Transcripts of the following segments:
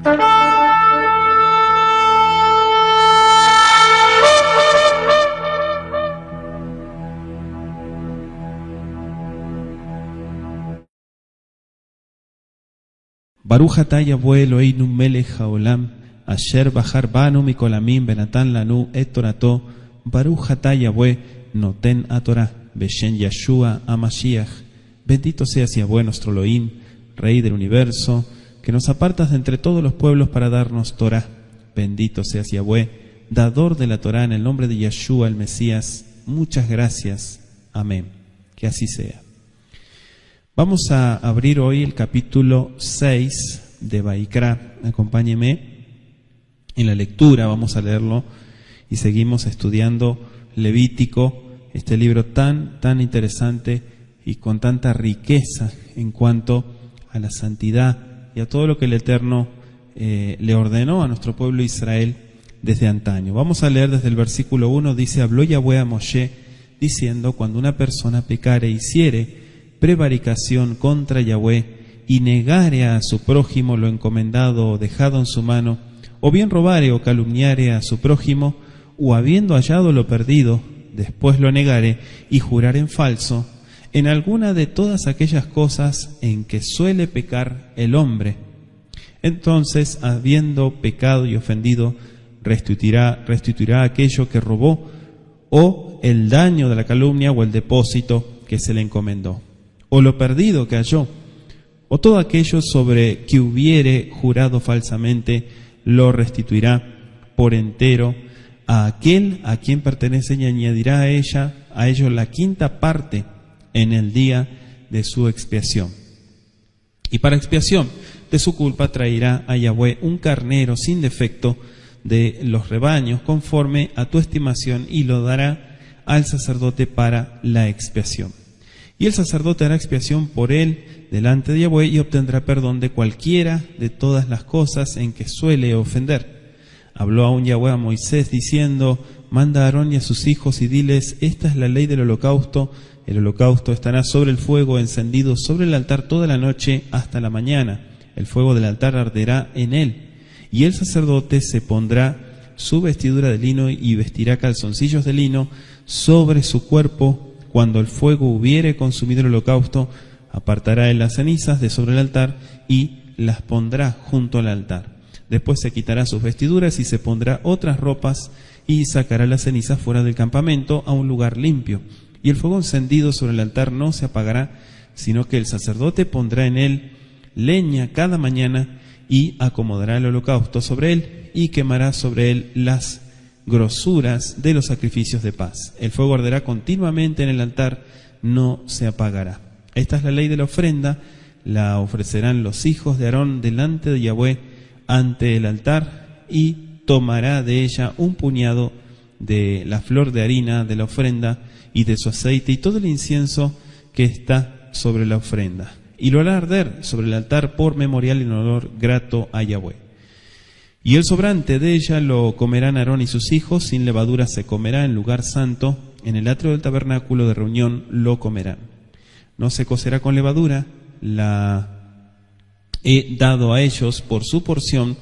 Baruch atah Yahweh Eloheinu melech haolam, asher bahar banu mikolamim benatan lanu et torato, Baruch atah Yahweh noten a Torah, beshen Yeshua HaMashiach. Bendito seas Yahweh nuestro Elohim, Rey del universo, que nos apartas de entre todos los pueblos para darnos Torah. Bendito seas Yahweh, dador de la Torah, en el nombre de Yeshua el Mesías. Muchas gracias. Amén. Que así sea. Vamos a abrir hoy el capítulo 6 de Vaikra. Acompáñeme en la lectura, vamos a leerlo y seguimos estudiando Levítico, este libro tan interesante y con tanta riqueza en cuanto a la santidad y a todo lo que el Eterno le ordenó a nuestro pueblo Israel desde antaño. Vamos a leer desde el versículo 1, dice: habló Yahweh a Moshe diciendo: cuando una persona pecare e hiciere prevaricación contra Yahweh y negare a su prójimo lo encomendado o dejado en su mano, o bien robare o calumniare a su prójimo, o habiendo hallado lo perdido, después lo negare y jurare en falso, en alguna de todas aquellas cosas en que suele pecar el hombre, entonces, habiendo pecado y ofendido, restituirá aquello que robó, o el daño de la calumnia o el depósito que se le encomendó, o lo perdido que halló, o todo aquello sobre que hubiere jurado falsamente, lo restituirá por entero a aquel a quien pertenece, y añadirá a ello la quinta parte en el día de su expiación. Y para expiación de su culpa traerá a Yahweh un carnero sin defecto de los rebaños, conforme a tu estimación, y lo dará al sacerdote para la expiación. Y el sacerdote hará expiación por él delante de Yahweh y obtendrá perdón de cualquiera de todas las cosas en que suele ofender. Habló aún Yahweh a Moisés diciendo: manda a Aarón y a sus hijos y diles: esta es la ley del holocausto. El holocausto estará sobre el fuego encendido sobre el altar toda la noche hasta la mañana. El fuego del altar arderá en él. Y el sacerdote se pondrá su vestidura de lino y vestirá calzoncillos de lino sobre su cuerpo. Cuando el fuego hubiere consumido el holocausto, apartará él las cenizas de sobre el altar y las pondrá junto al altar. Después se quitará sus vestiduras y se pondrá otras ropas y sacará las cenizas fuera del campamento a un lugar limpio. Y el fuego encendido sobre el altar no se apagará, sino que el sacerdote pondrá en él leña cada mañana y acomodará el holocausto sobre él y quemará sobre él las grosuras de los sacrificios de paz. El fuego arderá continuamente en el altar, no se apagará. Esta es la ley de la ofrenda, la ofrecerán los hijos de Aarón delante de Yahweh ante el altar, y tomará de ella un puñado de la flor de harina de la ofrenda y de su aceite y todo el incienso que está sobre la ofrenda, y lo hará arder sobre el altar por memorial en olor grato a Yahweh. Y el sobrante de ella lo comerán Aarón y sus hijos, sin levadura se comerá en lugar santo, en el atrio del tabernáculo de reunión lo comerán. No se cocerá con levadura, la he dado a ellos por su porción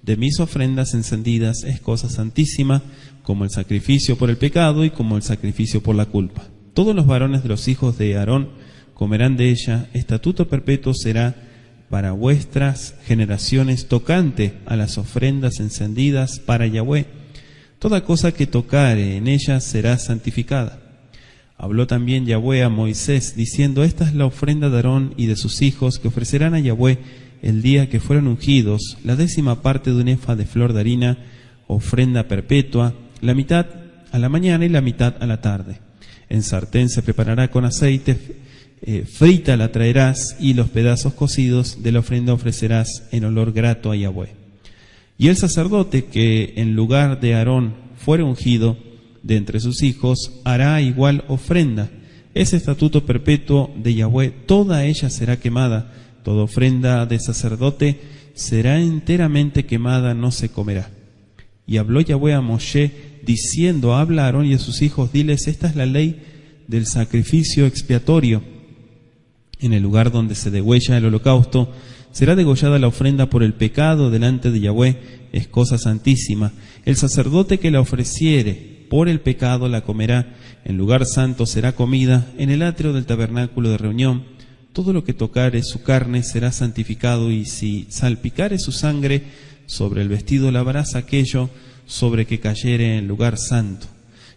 de mis ofrendas encendidas, es cosa santísima, como el sacrificio por el pecado y como el sacrificio por la culpa. Todos los varones de los hijos de Aarón comerán de ella, estatuto perpetuo será para vuestras generaciones tocante a las ofrendas encendidas para Yahweh. Toda cosa que tocare en ella será santificada. Habló también Yahweh a Moisés diciendo: esta es la ofrenda de Aarón y de sus hijos que ofrecerán a Yahweh el día que fueron ungidos, la 10ª parte de un efa de flor de harina, ofrenda perpetua, la mitad a la mañana y la mitad a la tarde. En sartén se preparará con aceite, frita la traerás, y los pedazos cocidos de la ofrenda ofrecerás en olor grato a Yahweh. Y el sacerdote que en lugar de Aarón fuere ungido de entre sus hijos hará igual ofrenda. Es estatuto perpetuo de Yahweh, toda ella será quemada. Toda ofrenda de sacerdote será enteramente quemada, no se comerá. Y habló Yahweh a Moshe diciendo: habla a Aarón y a sus hijos, diles: esta es la ley del sacrificio expiatorio. En el lugar donde se degüella el holocausto, Será degollada la ofrenda por el pecado delante de Yahweh, es cosa santísima. El sacerdote que la ofreciere por el pecado la comerá. En lugar santo será comida, en el atrio del tabernáculo de reunión. Todo lo que tocare su carne será santificado, y si salpicare su sangre sobre el vestido, lavarás aquello sobre que cayere en lugar santo.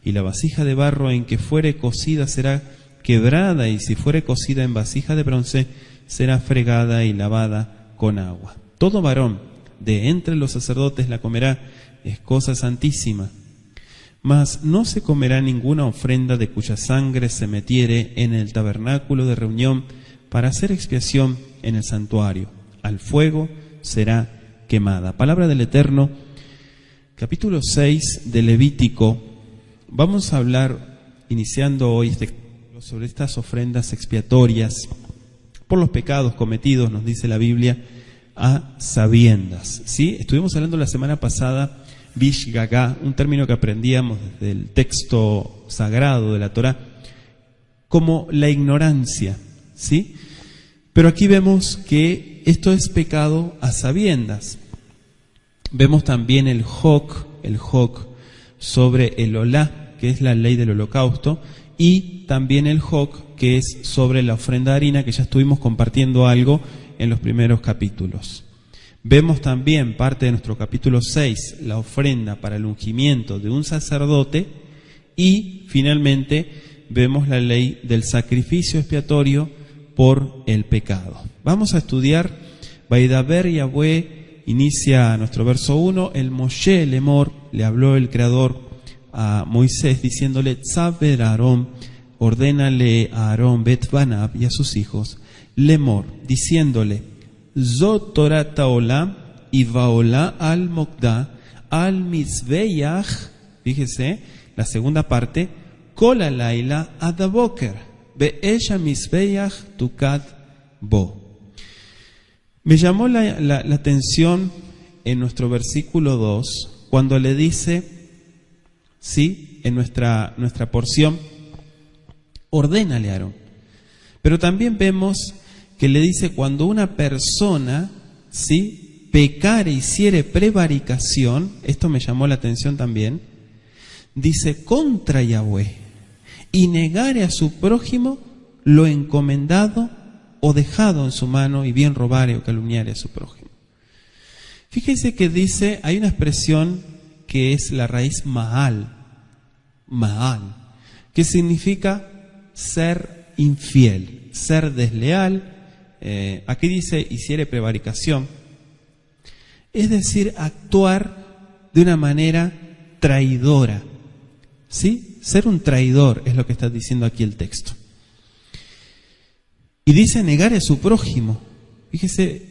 Y la vasija de barro en que fuere cocida será quebrada, y si fuere cocida en vasija de bronce, será fregada y lavada con agua. Todo varón de entre los sacerdotes la comerá, es cosa santísima. Mas no se comerá ninguna ofrenda de cuya sangre se metiere en el tabernáculo de reunión para hacer expiación en el santuario. Al fuego será quemada. Palabra del Eterno, capítulo 6 de Levítico. Vamos a hablar, iniciando hoy sobre estas ofrendas expiatorias por los pecados cometidos, nos dice la Biblia, a sabiendas. ¿Sí? Estuvimos hablando la semana pasada Bishgagá, un término que aprendíamos desde el texto sagrado de la Torá, como la ignorancia, ¿sí? Pero aquí vemos que esto es pecado a sabiendas. Vemos también el Jok sobre el Olá, que es la ley del holocausto, y también el Jok, que es sobre la ofrenda de harina, que ya estuvimos compartiendo algo en los primeros capítulos. Vemos también parte de nuestro capítulo 6, la ofrenda para el ungimiento de un sacerdote, y finalmente vemos la ley del sacrificio expiatorio por el pecado. Vamos a estudiar Vaidaber Yahweh, inicia nuestro verso 1, el Moshe Lemor, le habló el Creador a Moisés diciéndole, Tzaver Aarón, ordénale a Aarón Bet Banab y a sus hijos, Lemor, diciéndole, Zot Torah Olam y Vaolá al Mokda al Mizbeach, fíjese, la segunda parte, Kol Alayla Adaboker, Be'esha Mizbeach Tukat Bo. Me llamó la atención en nuestro versículo 2, cuando le dice, sí, en nuestra porción, ordénale a Aarón. Pero también vemos que le dice cuando una persona, ¿sí?, pecare, hiciere prevaricación, esto me llamó la atención también, dice contra Yahweh, y negare a su prójimo lo encomendado o dejado en su mano, y bien robare o calumniare a su prójimo. Fíjense que dice, hay una expresión que es la raíz ma'al, que significa ser infiel, ser desleal. Aquí dice hiciere prevaricación, es decir, actuar de una manera traidora, ¿sí? Ser un traidor es lo que está diciendo aquí el texto. Y dice negar a su prójimo. Fíjese,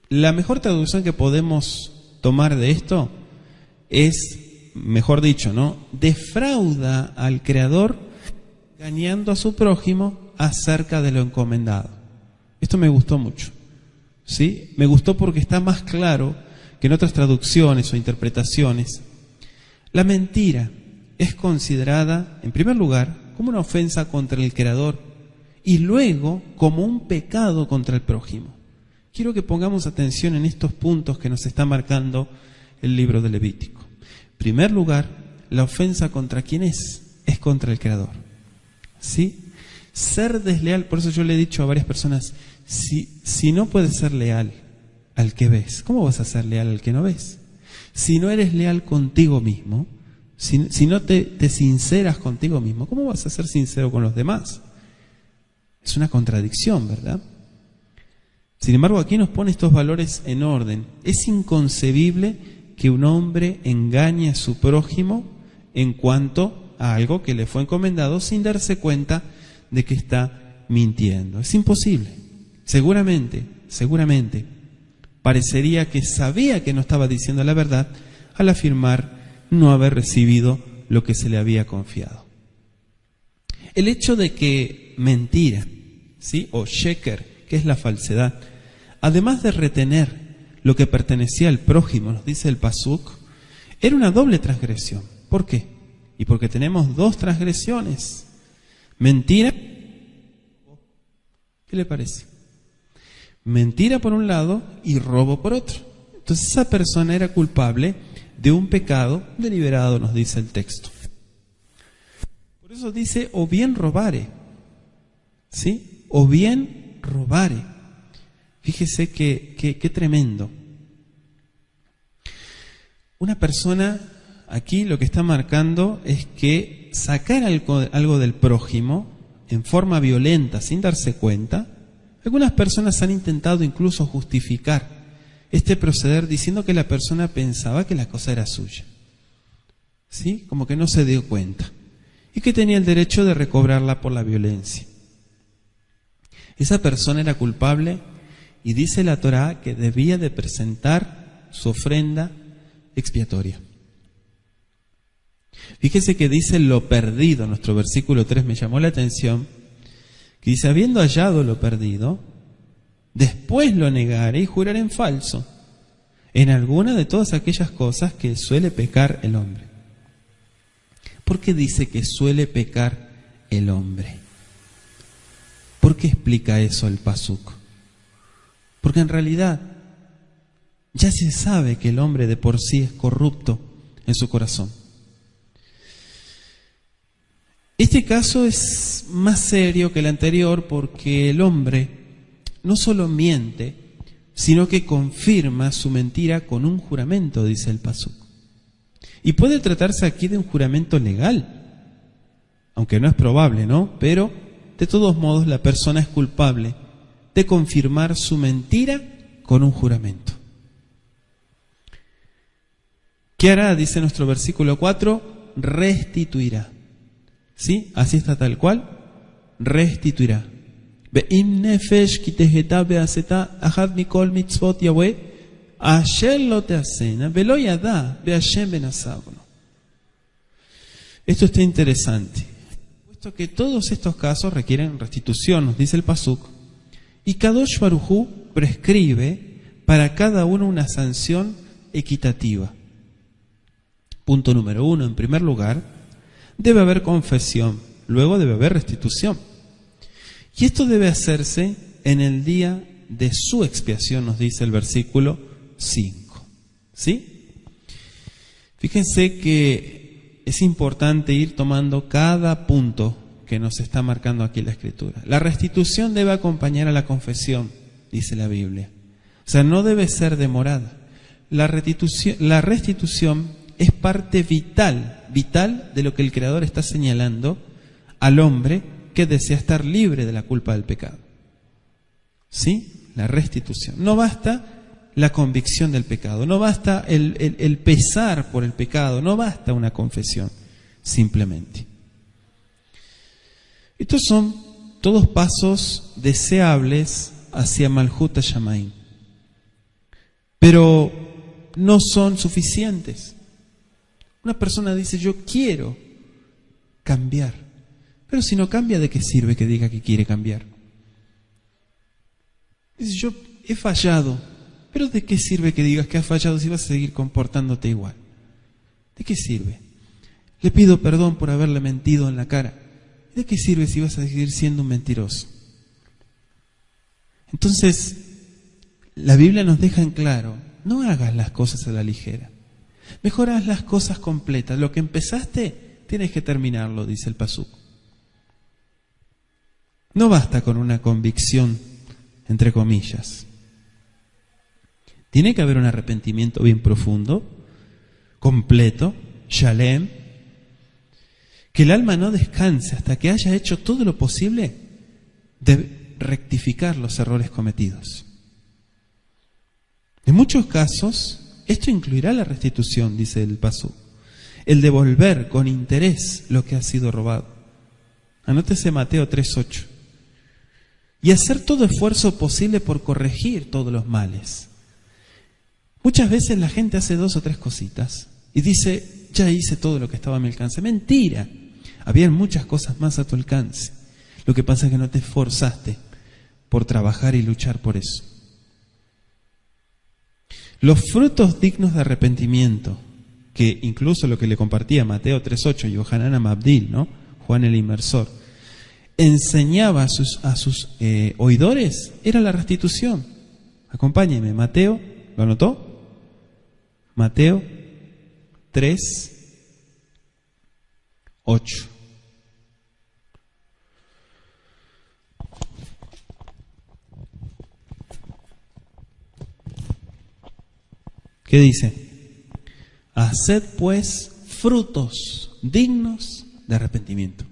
la mejor traducción que podemos tomar de esto es, mejor dicho, ¿no?, defrauda al Creador engañando a su prójimo acerca de lo encomendado. Esto me gustó mucho, ¿sí? Me gustó porque está más claro que en otras traducciones o interpretaciones. La mentira es considerada, en primer lugar, como una ofensa contra el Creador y luego como un pecado contra el prójimo. Quiero que pongamos atención en estos puntos que nos está marcando el libro de Levítico. En primer lugar, la ofensa contra quién es contra el Creador, ¿sí? Ser desleal, por eso yo le he dicho a varias personas, si no puedes ser leal al que ves, ¿cómo vas a ser leal al que no ves? Si no eres leal contigo mismo, si no te sinceras contigo mismo, ¿cómo vas a ser sincero con los demás? Es una contradicción, ¿verdad? Sin embargo, aquí nos pone estos valores en orden. Es inconcebible que un hombre engañe a su prójimo en cuanto a algo que le fue encomendado sin darse cuenta de que está mintiendo. Es imposible. Seguramente, parecería que sabía que no estaba diciendo la verdad al afirmar no haber recibido lo que se le había confiado. El hecho de que mentira, ¿sí?, o sheker, que es la falsedad, además de retener lo que pertenecía al prójimo, nos dice el pasuk, era una doble transgresión. ¿Por qué? Y porque tenemos dos transgresiones. Mentira. ¿Qué le parece? Mentira por un lado y robo por otro. Entonces esa persona era culpable de un pecado deliberado, nos dice el texto. Por eso dice, o bien robare, ¿sí? O bien robare. Fíjese qué tremendo. Una persona, aquí lo que está marcando es que sacar algo del prójimo en forma violenta, sin darse cuenta, algunas personas han intentado incluso justificar este proceder diciendo que la persona pensaba que la cosa era suya. ¿Sí? Como que no se dio cuenta. Y que tenía el derecho de recobrarla por la violencia. Esa persona era culpable y dice la Torá que debía de presentar su ofrenda expiatoria. Fíjese que dice lo perdido, nuestro versículo 3 me llamó la atención, que dice, habiendo hallado lo perdido, después lo negaré y juraré en falso, en alguna de todas aquellas cosas que suele pecar el hombre. ¿Por qué dice que suele pecar el hombre? ¿Por qué explica eso el pasuk? Porque en realidad ya se sabe que el hombre de por sí es corrupto en su corazón. Este caso es más serio que el anterior porque el hombre no solo miente, sino que confirma su mentira con un juramento, dice el pasuk. Y puede tratarse aquí de un juramento legal, aunque no es probable, ¿no? Pero de todos modos la persona es culpable de confirmar su mentira con un juramento. ¿Qué hará? Dice nuestro versículo 4, restituirá. ¿Sí? Así está tal cual. Restituirá. Ve'im nefesh kiteheta be'aseta ahad mikol mitzvot Yahweh asher lo teasena ve'lo yada be'Hashem benasavno. Esto está interesante, puesto que todos estos casos requieren restitución, nos dice el pasuk, y Kadosh Baruj Hu prescribe para cada uno una sanción equitativa. Punto número 1, en primer lugar, debe haber confesión, luego debe haber restitución. Y esto debe hacerse en el día de su expiación, nos dice el versículo 5. ¿Sí? Fíjense que es importante ir tomando cada punto que nos está marcando aquí la Escritura. La restitución debe acompañar a la confesión, dice la Biblia. O sea, no debe ser demorada. La restitución es parte vital de lo que el Creador está señalando al hombre que desea estar libre de la culpa del pecado. ¿Sí? La restitución. No basta la convicción del pecado, no basta el pesar por el pecado, no basta una confesión, simplemente. Estos son todos pasos deseables hacia Malhut HaShamayim, pero no son suficientes. Una persona dice, yo quiero cambiar, pero si no cambia, ¿de qué sirve que diga que quiere cambiar? Dice, yo he fallado, pero ¿de qué sirve que digas que has fallado si vas a seguir comportándote igual? ¿De qué sirve? Le pido perdón por haberle mentido en la cara. ¿De qué sirve si vas a seguir siendo un mentiroso? Entonces, la Biblia nos deja en claro, no hagas las cosas a la ligera. Mejor haz las cosas completas. Lo que empezaste, tienes que terminarlo, dice el pasuk. No basta con una convicción, entre comillas. Tiene que haber un arrepentimiento bien profundo, completo, shalem, que el alma no descanse hasta que haya hecho todo lo posible de rectificar los errores cometidos. En muchos casos, esto incluirá la restitución, dice el pasuk, el devolver con interés lo que ha sido robado. Anótese Mateo 3:8. Y hacer todo esfuerzo posible por corregir todos los males. Muchas veces la gente hace 2 o 3 cositas y dice, ya hice todo lo que estaba a mi alcance. Mentira, habían muchas cosas más a tu alcance. Lo que pasa es que no te esforzaste por trabajar y luchar por eso. Los frutos dignos de arrepentimiento, que incluso lo que le compartía Mateo 3:8 y Yohanan Mabdil, ¿no? Juan el Inmersor, enseñaba a sus oidores era la restitución. Acompáñenme, Mateo, ¿lo anotó? Mateo 3:8. ¿Qué dice? Haced pues frutos dignos de arrepentimiento.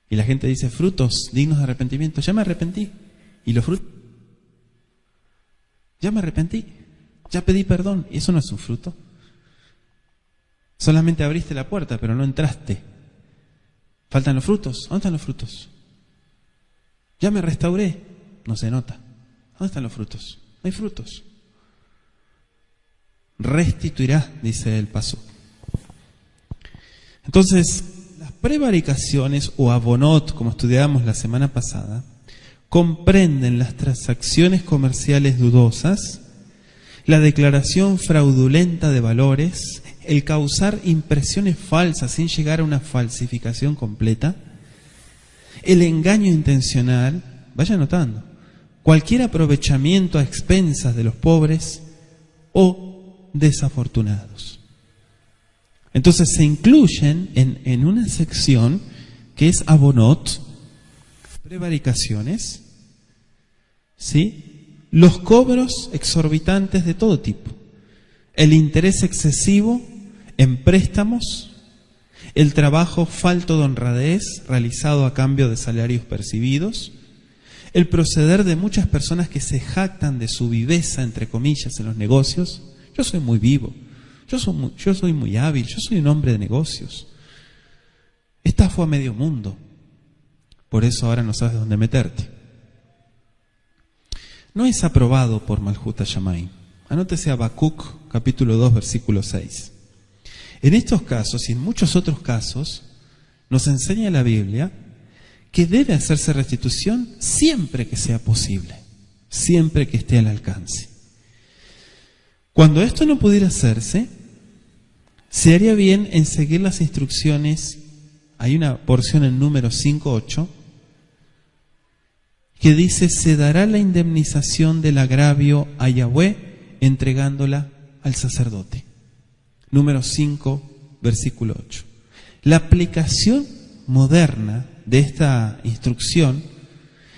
Y la gente dice, frutos dignos de arrepentimiento. Ya me arrepentí. ¿Y los frutos? Ya me arrepentí. Ya pedí perdón. ¿Y eso no es un fruto? Solamente abriste la puerta, pero no entraste. ¿Faltan los frutos? ¿Dónde están los frutos? Ya me restauré. No se nota. ¿Dónde están los frutos? No hay frutos. Restituirá, dice el paso. Entonces, las prevaricaciones o abonot, como estudiábamos la semana pasada, comprenden las transacciones comerciales dudosas, la declaración fraudulenta de valores, el causar impresiones falsas sin llegar a una falsificación completa, el engaño intencional, vaya notando, cualquier aprovechamiento a expensas de los pobres o desafortunados. Entonces se incluyen en una sección que es abonot, prevaricaciones, ¿sí? Los cobros exorbitantes de todo tipo, el interés excesivo en préstamos, el trabajo falto de honradez realizado a cambio de salarios percibidos, el proceder de muchas personas que se jactan de su viveza, entre comillas, en los negocios. Yo soy muy vivo, yo soy muy hábil, yo soy un hombre de negocios. Estafo a medio mundo, por eso ahora no sabes dónde meterte. No es aprobado por Malhut HaShamayim. Anótese Habacuc, capítulo 2, versículo 6. En estos casos y en muchos otros casos, nos enseña la Biblia que debe hacerse restitución siempre que sea posible, siempre que esté al alcance. Cuando esto no pudiera hacerse, se haría bien en seguir las instrucciones. Hay una porción en Números 5:8 que dice: se dará la indemnización del agravio a Yahweh entregándola al sacerdote. Números 5, versículo 8. La aplicación moderna de esta instrucción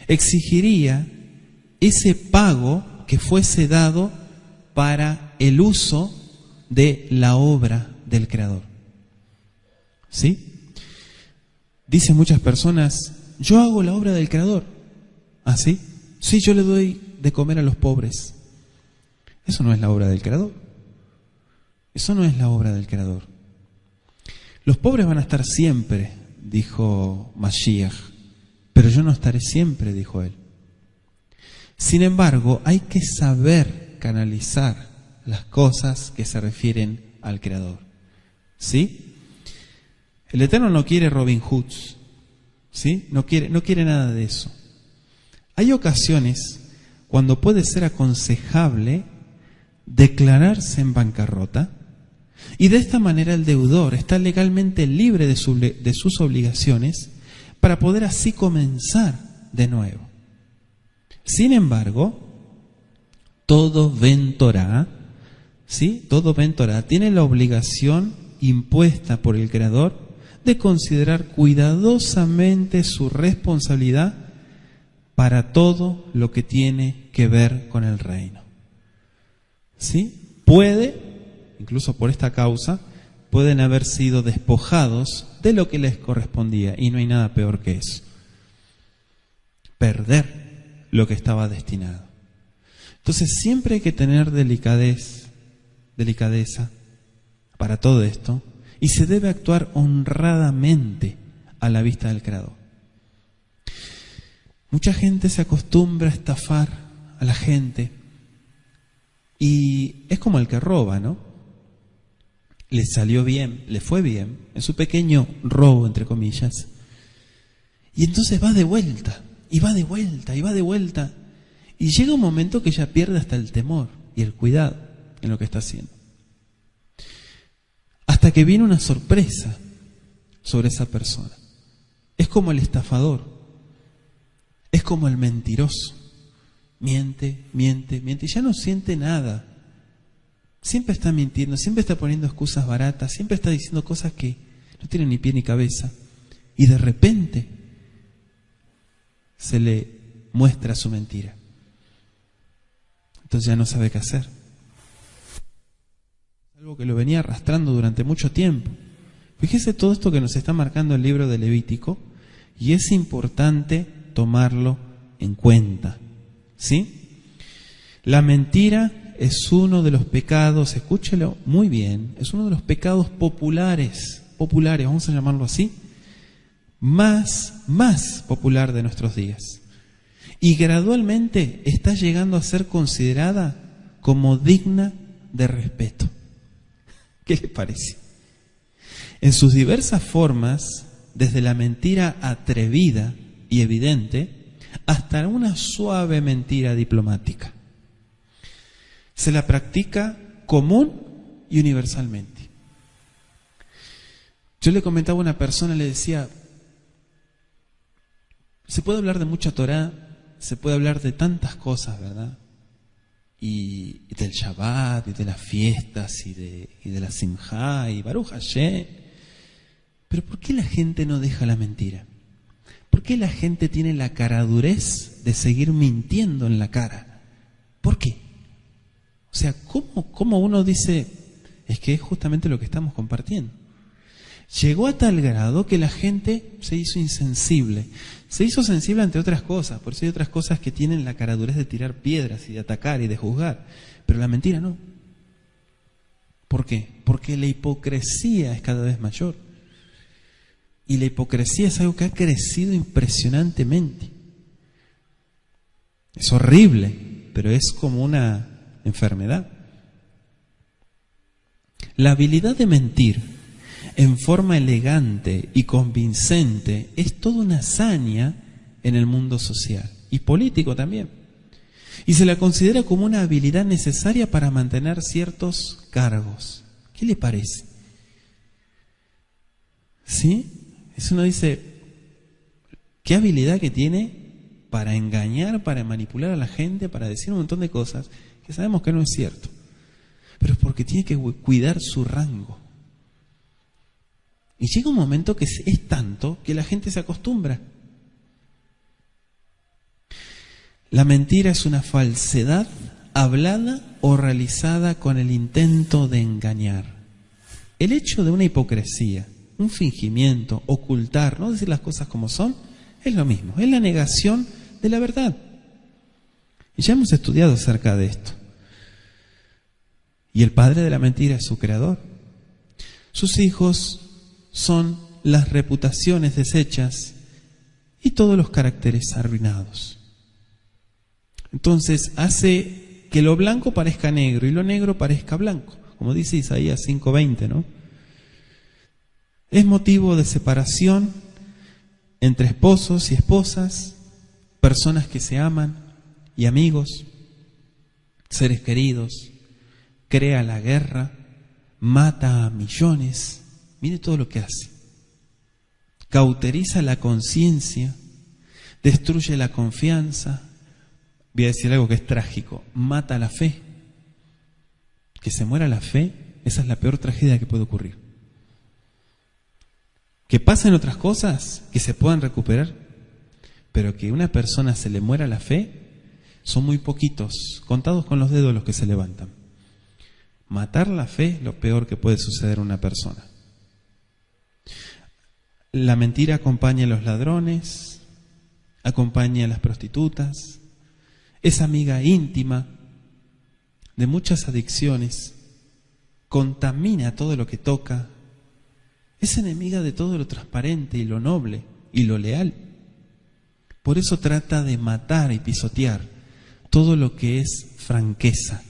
exigiría ese pago que fuese dado para el uso de la obra del Creador. ¿Sí? Dicen muchas personas, yo hago la obra del Creador. ¿Ah, sí? Sí, yo le doy de comer a los pobres. Eso no es la obra del Creador. Eso no es la obra del Creador. Los pobres van a estar siempre, dijo Mashiach, pero yo no estaré siempre, dijo él. Sin embargo, hay que saber canalizar las cosas que se refieren al Creador. ¿Sí? El Eterno no quiere Robin Hoods, ¿sí? No quiere nada de eso. Hay ocasiones cuando puede ser aconsejable declararse en bancarrota y de esta manera el deudor está legalmente libre de sus obligaciones para poder así comenzar de nuevo. Sin embargo, todo Ben Torah, ¿sí? Todo Ben Torah tiene la obligación impuesta por el Creador de considerar cuidadosamente su responsabilidad para todo lo que tiene que ver con el reino. ¿Sí? Incluso por esta causa, pueden haber sido despojados de lo que les correspondía, y no hay nada peor que eso. Perder lo que estaba destinado. Entonces siempre hay que tener delicadeza para todo esto, y se debe actuar honradamente a la vista del Creador. Mucha gente se acostumbra a estafar a la gente y es como el que roba, ¿no? Le salió bien, le fue bien en su pequeño robo, entre comillas, y entonces va de vuelta, y va de vuelta, y va de vuelta, y llega un momento que ya pierde hasta el temor y el cuidado en lo que está haciendo. Hasta que viene una sorpresa sobre esa persona. Es como el estafador, es como el mentiroso. Miente, miente, miente y ya no siente nada. Siempre está mintiendo, siempre está poniendo excusas baratas, siempre está diciendo cosas que no tienen ni pie ni cabeza. Y de repente se le muestra su mentira. Entonces ya no sabe qué hacer. Algo que lo venía arrastrando durante mucho tiempo. Fíjese todo esto que nos está marcando el libro de Levítico, y es importante tomarlo en cuenta. ¿Sí? La mentira es uno de los pecados, escúchelo muy bien, es uno de los pecados populares, vamos a llamarlo así, más popular de nuestros días. Y gradualmente está llegando a ser considerada como digna de respeto. ¿Qué les parece? En sus diversas formas, desde la mentira atrevida y evidente, hasta una suave mentira diplomática. Se la practica común y universalmente. Yo le comentaba a una persona, le decía, se puede hablar de mucha Torá, se puede hablar de tantas cosas, ¿verdad? Y del Shabbat, y de las fiestas, y de la Simjá, y Baruch Hashem. Pero ¿por qué la gente no deja la mentira? ¿Por qué la gente tiene la caradurez de seguir mintiendo en la cara? ¿Por qué? O sea, ¿cómo uno dice? Es que es justamente lo que estamos compartiendo. Llegó a tal grado que la gente se hizo insensible. Se hizo sensible ante otras cosas. Por eso hay otras cosas que tienen la caradurez de tirar piedras y de atacar y de juzgar. Pero la mentira no. ¿Por qué? Porque la hipocresía es cada vez mayor. Y la hipocresía es algo que ha crecido impresionantemente. Es horrible, pero es como una enfermedad. La habilidad de mentir en forma elegante y convincente es toda una hazaña en el mundo social y político también. Y se la considera como una habilidad necesaria para mantener ciertos cargos. ¿Qué le parece? ¿Sí? Eso uno dice, ¿qué habilidad que tiene para engañar, para manipular a la gente, para decir un montón de cosas que sabemos que no es cierto? Pero es porque tiene que cuidar su rango. Y llega un momento que es tanto que la gente se acostumbra. La mentira es una falsedad hablada o realizada con el intento de engañar. El hecho de una hipocresía, un fingimiento, ocultar, no decir las cosas como son, es lo mismo, es la negación de la verdad. Y ya hemos estudiado acerca de esto. Y el padre de la mentira es su creador. Sus hijos son las reputaciones deshechas y todos los caracteres arruinados. Entonces hace que lo blanco parezca negro y lo negro parezca blanco, como dice Isaías 5:20, ¿no? Es motivo de separación entre esposos y esposas, personas que se aman y amigos, seres queridos, crea la guerra, mata a millones, mire todo lo que hace, cauteriza la conciencia, destruye la confianza, voy a decir algo que es trágico, mata la fe. Que se muera la fe, esa es la peor tragedia que puede ocurrir. Que pasen otras cosas que se puedan recuperar, pero que a una persona se le muera la fe, son muy poquitos, contados con los dedos los que se levantan. Matar la fe es lo peor que puede suceder a una persona. La mentira acompaña a los ladrones, acompaña a las prostitutas, es amiga íntima de muchas adicciones, contamina todo lo que toca, es enemiga de todo lo transparente y lo noble y lo leal. Por eso trata de matar y pisotear todo lo que es franqueza,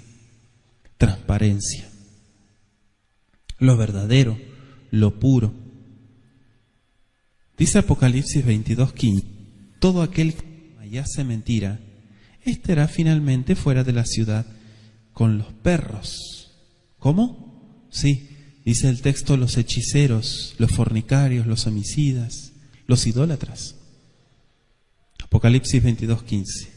transparencia, lo verdadero, lo puro. Dice Apocalipsis 22:15, todo aquel que hace mentira estará finalmente fuera de la ciudad con los perros. ¿Cómo? Sí, dice el texto, los hechiceros, los fornicarios, los homicidas, los idólatras. Apocalipsis 22:15.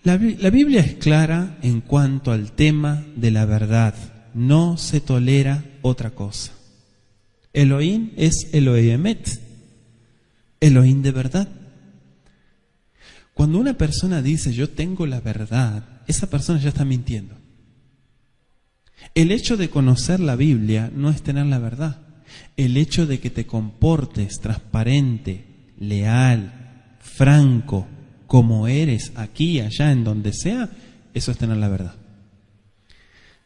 La Biblia es clara en cuanto al tema de la verdad. No se tolera otra cosa. Elohim es Elohim Emet, Elohim de verdad. Cuando una persona dice yo tengo la verdad, esa persona ya está mintiendo. El hecho de conocer la Biblia no es tener la verdad. El hecho de que te comportes transparente, leal, franco, como eres aquí, allá, en donde sea, eso es tener la verdad.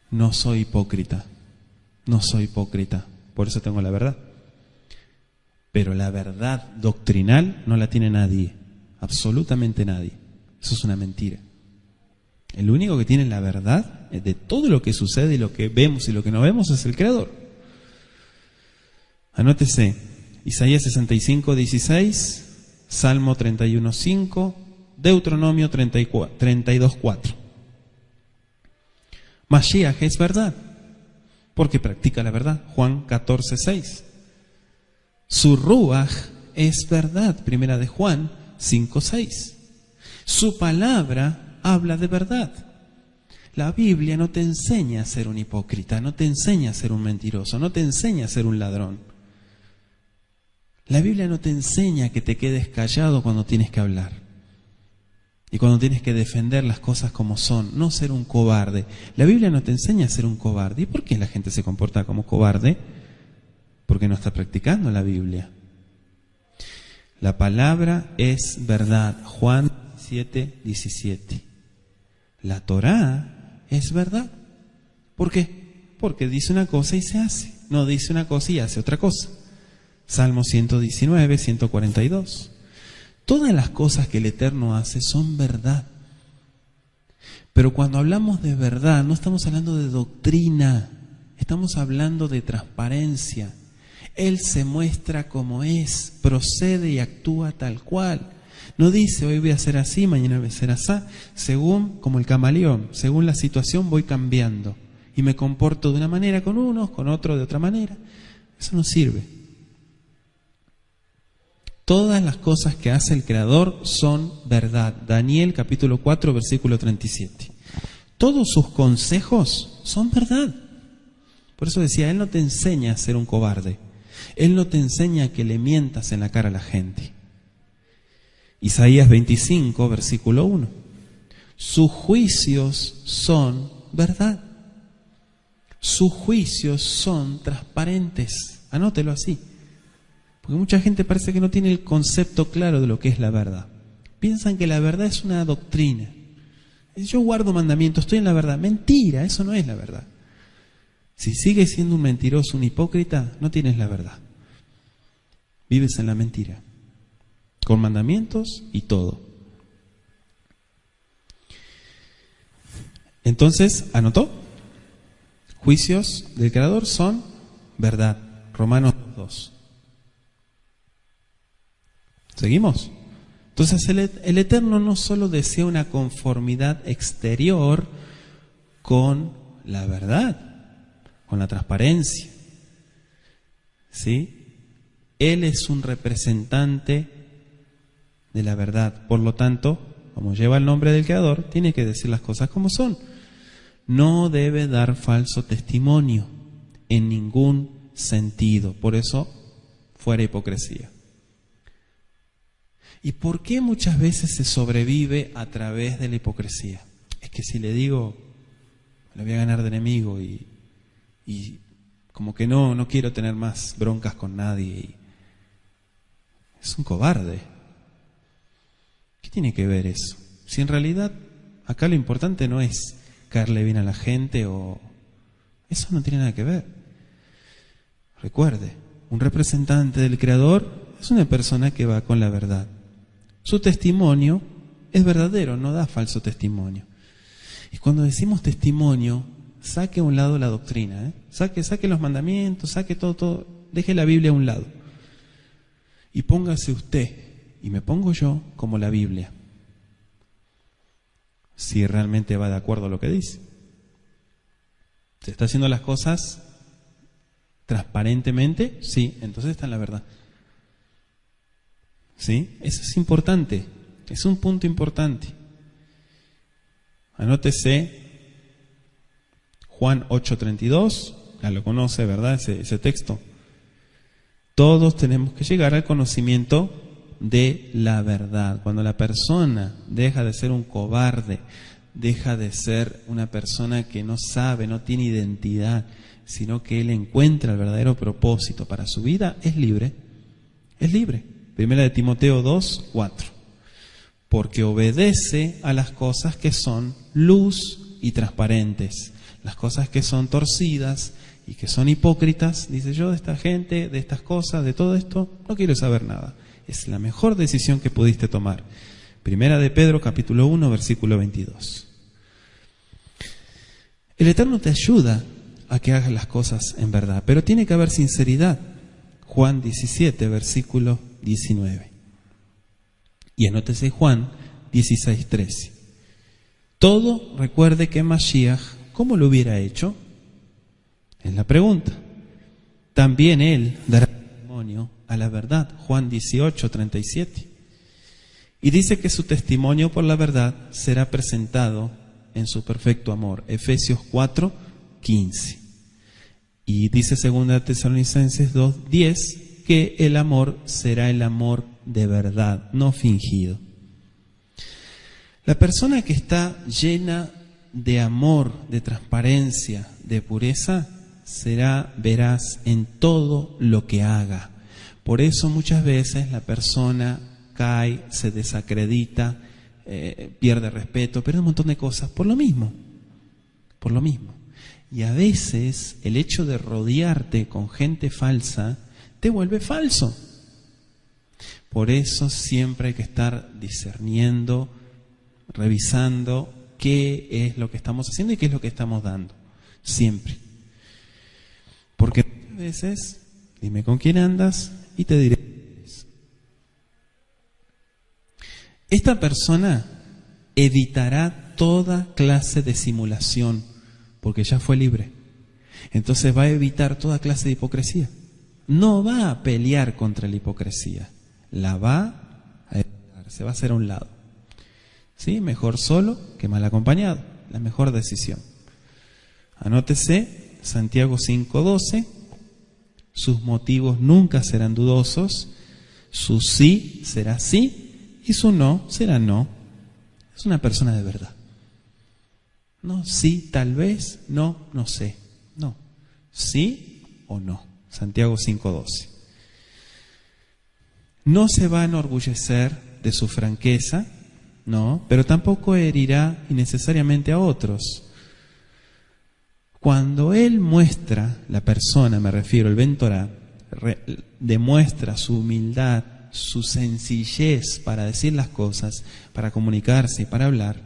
No soy hipócrita, por eso tengo la verdad. Pero la verdad doctrinal no la tiene nadie, absolutamente nadie. Eso es una mentira. El único que tiene la verdad de todo lo que sucede y lo que vemos y lo que no vemos es el Creador. Anótese, Isaías 65:16, Salmo 31:5, Deuteronomio 32:4. Mashiach es verdad, porque practica la verdad. Juan 14:6. Su Ruach es verdad. Primera de Juan 5:6. Su palabra habla de verdad. La Biblia no te enseña a ser un hipócrita, no te enseña a ser un mentiroso, no te enseña a ser un ladrón. La Biblia no te enseña que te quedes callado cuando tienes que hablar y cuando tienes que defender las cosas como son, no ser un cobarde. La Biblia no te enseña a ser un cobarde. ¿Y por qué la gente se comporta como cobarde? Porque no está practicando la Biblia. La palabra es verdad. Juan 7:17. La Torá es verdad. ¿Por qué? Porque dice una cosa y se hace. No dice una cosa y hace otra cosa. Salmo 119, 142. Todas las cosas que el Eterno hace son verdad. Pero cuando hablamos de verdad, no estamos hablando de doctrina, estamos hablando de transparencia. Él se muestra como es, procede y actúa tal cual. No dice hoy voy a ser así, mañana voy a ser así, según, como el camaleón, según la situación voy cambiando. Y me comporto de una manera con unos, con otros de otra manera. Eso no sirve. Todas las cosas que hace el Creador son verdad. Daniel capítulo 4, versículo 37. Todos sus consejos son verdad. Por eso decía, Él no te enseña a ser un cobarde. Él no te enseña a que le mientas en la cara a la gente. Isaías 25, versículo 1. Sus juicios son verdad. Sus juicios son transparentes. Anótelo así. Porque mucha gente parece que no tiene el concepto claro de lo que es la verdad. Piensan que la verdad es una doctrina. Yo guardo mandamientos, estoy en la verdad. Mentira, eso no es la verdad. Si sigues siendo un mentiroso, un hipócrita, no tienes la verdad. Vives en la mentira. Con mandamientos y todo. Entonces, ¿anotó? Juicios del Creador son verdad. Romanos 2. ¿Seguimos? Entonces el Eterno no solo desea una conformidad exterior con la verdad, con la transparencia, ¿sí? Él es un representante de la verdad. Por lo tanto, como lleva el nombre del Creador, tiene que decir las cosas como son. No debe dar falso testimonio en ningún sentido. Por eso, fuera hipocresía. ¿Y por qué muchas veces se sobrevive a través de la hipocresía? Es que si le digo, le voy a ganar de enemigo y como que no quiero tener más broncas con nadie. Es un cobarde. ¿Qué tiene que ver eso? Si en realidad acá lo importante no es caerle bien a la gente o... Eso no tiene nada que ver. Recuerde, un representante del Creador es una persona que va con la verdad. Su testimonio es verdadero, no da falso testimonio. Y cuando decimos testimonio, saque a un lado la doctrina, saque los mandamientos, saque todo, deje la Biblia a un lado. Y póngase usted, y me pongo yo, como la Biblia. Si realmente va de acuerdo a lo que dice. ¿Se está haciendo las cosas transparentemente? Sí, entonces está en la verdad. ¿Sí? Eso es importante, es un punto importante. Anótese Juan 8:32, ya lo conoce, ¿verdad? Ese texto. Todos tenemos que llegar al conocimiento de la verdad. Cuando la persona deja de ser un cobarde, deja de ser una persona que no sabe, no tiene identidad, sino que él encuentra el verdadero propósito para su vida, es libre. Es libre. Primera de Timoteo 2:4. Porque obedece a las cosas que son luz y transparentes. Las cosas que son torcidas y que son hipócritas, dice yo, de esta gente, de estas cosas, de todo esto, no quiero saber nada. Es la mejor decisión que pudiste tomar. Primera de Pedro, capítulo 1, versículo 22. El Eterno te ayuda a que hagas las cosas en verdad, pero tiene que haber sinceridad. Juan 17, versículo 19. Y anótese Juan 16:13. Todo recuerde que Mashiach, ¿cómo lo hubiera hecho? Es la pregunta. También él dará testimonio a la verdad. Juan 18:37. Y dice que su testimonio por la verdad será presentado en su perfecto amor. Efesios 4:15. Y dice 2 Tesalonicenses 2:10 que el amor será el amor de verdad, no fingido. La persona que está llena de amor, de transparencia, de pureza, será veraz en todo lo que haga. Por eso muchas veces la persona cae, se desacredita, pierde respeto, pierde un montón de cosas por lo mismo. Y a veces el hecho de rodearte con gente falsa te vuelve falso. Por eso siempre hay que estar discerniendo, revisando qué es lo que estamos haciendo y qué es lo que estamos dando. Siempre. Porque a veces, dime con quién andas y te diré. Esta persona evitará toda clase de simulación, porque ya fue libre. Entonces va a evitar toda clase de hipocresía. No va a pelear contra la hipocresía. La va a evitar, se va a hacer a un lado. ¿Sí? Mejor solo que mal acompañado. La mejor decisión. Anótese Santiago 5:12. Sus motivos nunca serán dudosos. Su sí será sí y su no será no. Es una persona de verdad. No, sí, tal vez, no, no sé. No, sí o no. Santiago 5:12. No se va a enorgullecer de su franqueza, no, pero tampoco herirá innecesariamente a otros. Cuando él muestra, la persona, me refiero, el Ben Torah, demuestra su humildad, su sencillez para decir las cosas, para comunicarse y para hablar,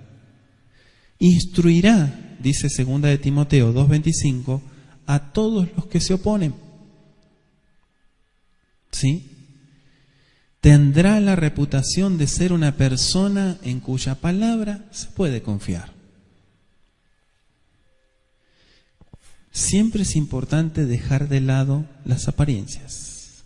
instruirá, dice 2 de Timoteo 2:25, a todos los que se oponen. ¿Sí? Tendrá la reputación de ser una persona en cuya palabra se puede confiar. Siempre es importante dejar de lado las apariencias.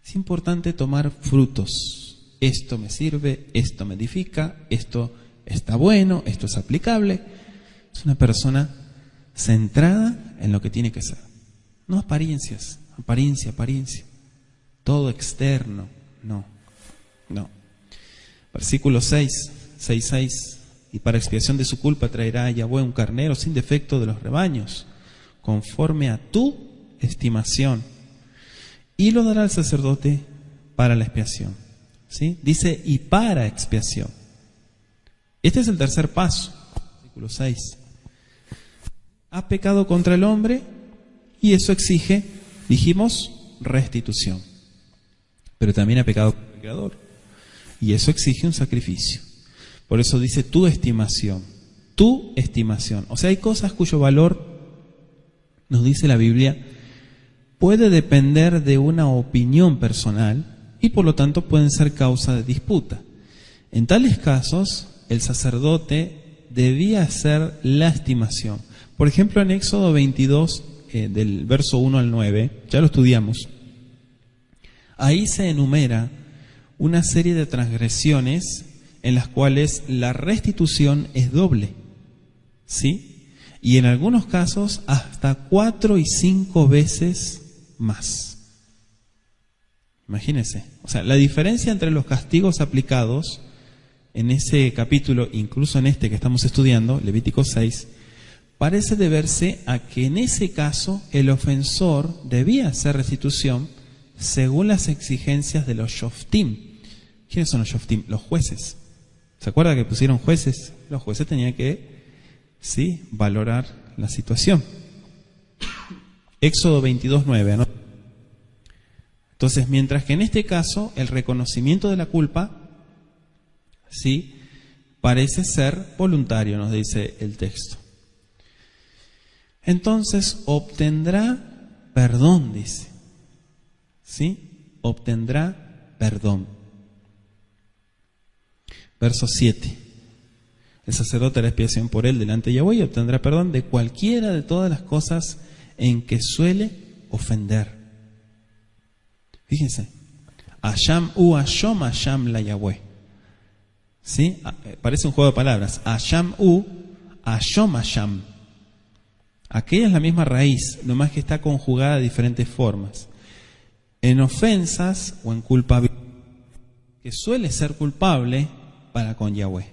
Es importante tomar frutos. Esto me sirve, esto me edifica, esto está bueno, esto es aplicable. Es una persona centrada en lo que tiene que ser. No apariencias, apariencia. Todo externo, no. Versículo 6:6. Y para expiación de su culpa traerá a Yahweh un carnero sin defecto de los rebaños, conforme a tu estimación, y lo dará al sacerdote para la expiación. ¿Sí? Dice, y para expiación. Este es el tercer paso. Versículo 6. Ha pecado contra el hombre y eso exige, dijimos, restitución. Pero también ha pecado contra el Creador y eso exige un sacrificio. Por eso dice tu estimación. O sea, hay cosas cuyo valor, nos dice la Biblia, puede depender de una opinión personal y por lo tanto pueden ser causa de disputa. En tales casos, el sacerdote debía hacer la estimación. Por ejemplo, en Éxodo 22, del verso 1 al 9, ya lo estudiamos, ahí se enumera una serie de transgresiones en las cuales la restitución es doble, ¿sí? Y en algunos casos hasta 4 y 5 veces más. Imagínense. O sea, la diferencia entre los castigos aplicados en ese capítulo, incluso en este que estamos estudiando, Levítico 6, parece deberse a que en ese caso el ofensor debía hacer restitución según las exigencias de los shoftim. ¿Quiénes son los shoftim? Los jueces. ¿Se acuerda que pusieron jueces? Los jueces tenían que, sí, valorar la situación. Éxodo 22:9, ¿no? Entonces, mientras que en este caso el reconocimiento de la culpa, sí, parece ser voluntario, nos dice el texto. Entonces obtendrá perdón, dice. ¿Sí? Obtendrá perdón. Verso 7. El sacerdote hará expiación por él delante de Yahweh y obtendrá perdón de cualquiera de todas las cosas en que suele ofender. Fíjense. Asham u ashom asham la Yahweh. ¿Sí? Parece un juego de palabras. Asham u ashom asham. Aquella es la misma raíz, nomás que está conjugada de diferentes formas. En ofensas o en culpabilidad, que suele ser culpable para con Yahweh.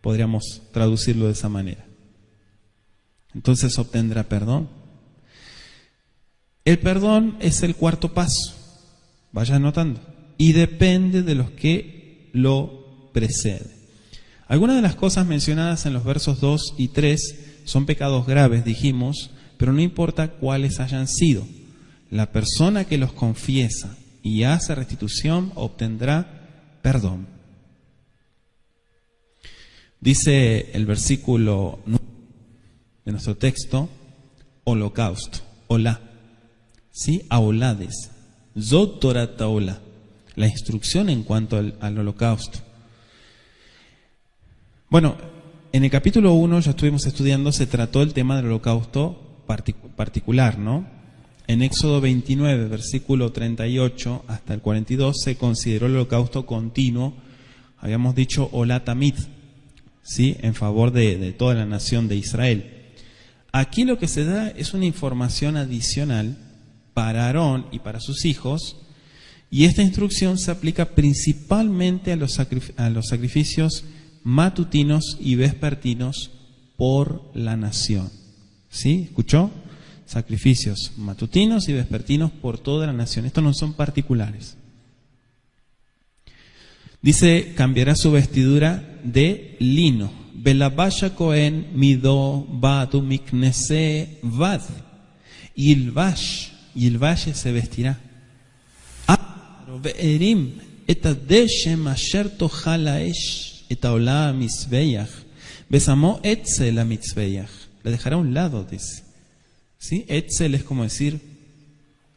Podríamos traducirlo de esa manera. Entonces obtendrá perdón. El perdón es el cuarto paso. Vaya anotando. Y depende de los que lo preceden. Algunas de las cosas mencionadas en los versos 2 y 3 son pecados graves, dijimos, pero no importa cuáles hayan sido. La persona que los confiesa y hace restitución obtendrá perdón. Dice el versículo de nuestro texto, holocausto, olá, ¿sí? Aolades, zot Torah taolá, la instrucción en cuanto al holocausto. Bueno, en el capítulo 1 ya estuvimos estudiando, se trató el tema del holocausto particular, ¿no? En Éxodo 29, versículo 38 hasta el 42, se consideró el holocausto continuo, habíamos dicho olá tamid, ¿sí? En favor de toda la nación de Israel. Aquí lo que se da es una información adicional para Aarón y para sus hijos, y esta instrucción se aplica principalmente a los sacrificios matutinos y vespertinos por la nación. ¿Sí? ¿Escuchó? Sacrificios matutinos y vespertinos por toda la nación. Estos no son particulares. Dice, cambiará su vestidura de lino. Belabasha Cohen mido batu miknese vad. Y el valle se vestirá. Ve'erim et adeshem asher tochal haesh. Etaolá mitzveyach, besamo etzel a mitzveyach, le dejará a un lado, dice. ¿Sí? Etzel es como decir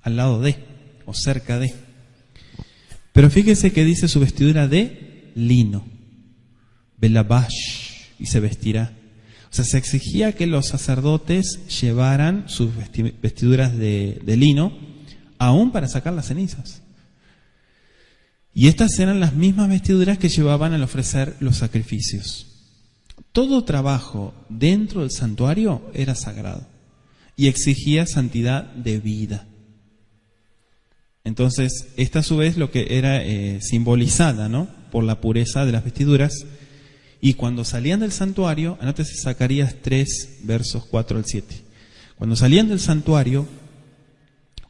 al lado de, o cerca de. Pero fíjese que dice su vestidura de lino, belabash, y se vestirá. O sea, se exigía que los sacerdotes llevaran sus vestiduras de lino, aún para sacar las cenizas. Y estas eran las mismas vestiduras que llevaban al ofrecer los sacrificios. Todo trabajo dentro del santuario era sagrado y exigía santidad de vida. Entonces, esta a su vez lo que era simbolizada, ¿no?, por la pureza de las vestiduras. Y cuando salían del santuario, anótese Zacarías 3, versos 4 al 7. Cuando salían del santuario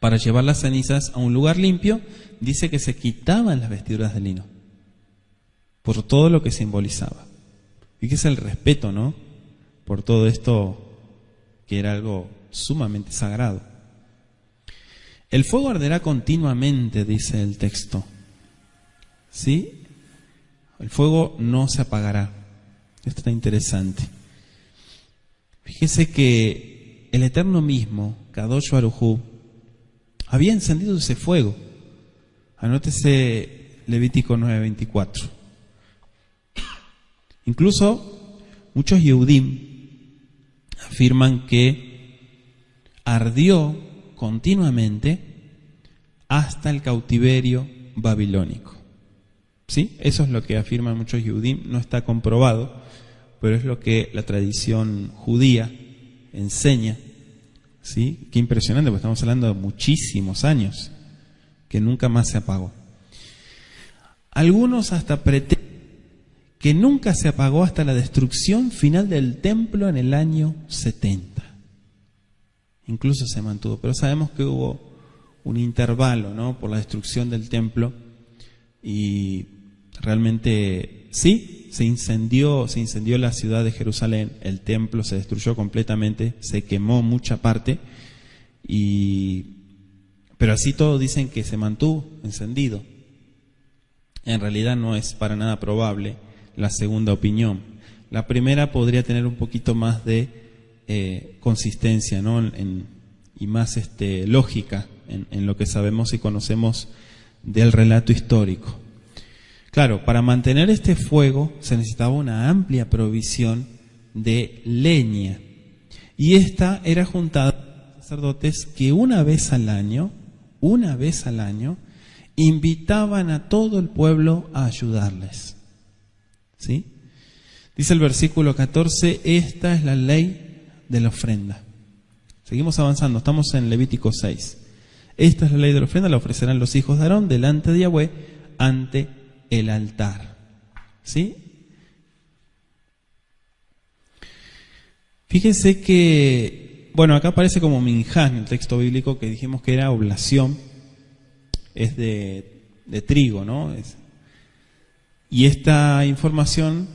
para llevar las cenizas a un lugar limpio, dice que se quitaban las vestiduras de lino, por todo lo que simbolizaba. Fíjese el respeto, ¿no?, por todo esto que era algo sumamente sagrado. El fuego arderá continuamente, dice el texto. ¿Sí? El fuego no se apagará. Esto está interesante. Fíjese que el Eterno mismo, Kadosh Baruj Hu, había encendido ese fuego. Anótese Levítico 9:24. Incluso muchos Yehudim afirman que ardió continuamente hasta el cautiverio babilónico. ¿Sí? Eso es lo que afirman muchos Yehudim, no está comprobado, pero es lo que la tradición judía enseña. ¿Sí? Qué impresionante, porque estamos hablando de muchísimos años, que nunca más se apagó. Algunos hasta pretenden que nunca se apagó hasta la destrucción final del templo en el año 70. Incluso se mantuvo, pero sabemos que hubo un intervalo, ¿no?, por la destrucción del templo, y realmente sí, se incendió la ciudad de Jerusalén, el templo se destruyó completamente, se quemó mucha parte, pero así todo dicen que se mantuvo encendido. En realidad no es para nada probable la segunda opinión. La primera podría tener un poquito más de consistencia, ¿no?, y más lógica en lo que sabemos y conocemos del relato histórico. Claro, para mantener este fuego se necesitaba una amplia provisión de leña, y esta era juntada por los sacerdotes que una vez al año, invitaban a todo el pueblo a ayudarles. ¿Sí? Dice el versículo 14, esta es la ley de la ofrenda. Seguimos avanzando, estamos en Levítico 6. Esta es la ley de la ofrenda, la ofrecerán los hijos de Aarón delante de Yahweh ante el altar. ¿Sí? Fíjense que, bueno, acá aparece como minjá en el texto bíblico, que dijimos que era oblación, es de trigo, ¿no? Y esta información,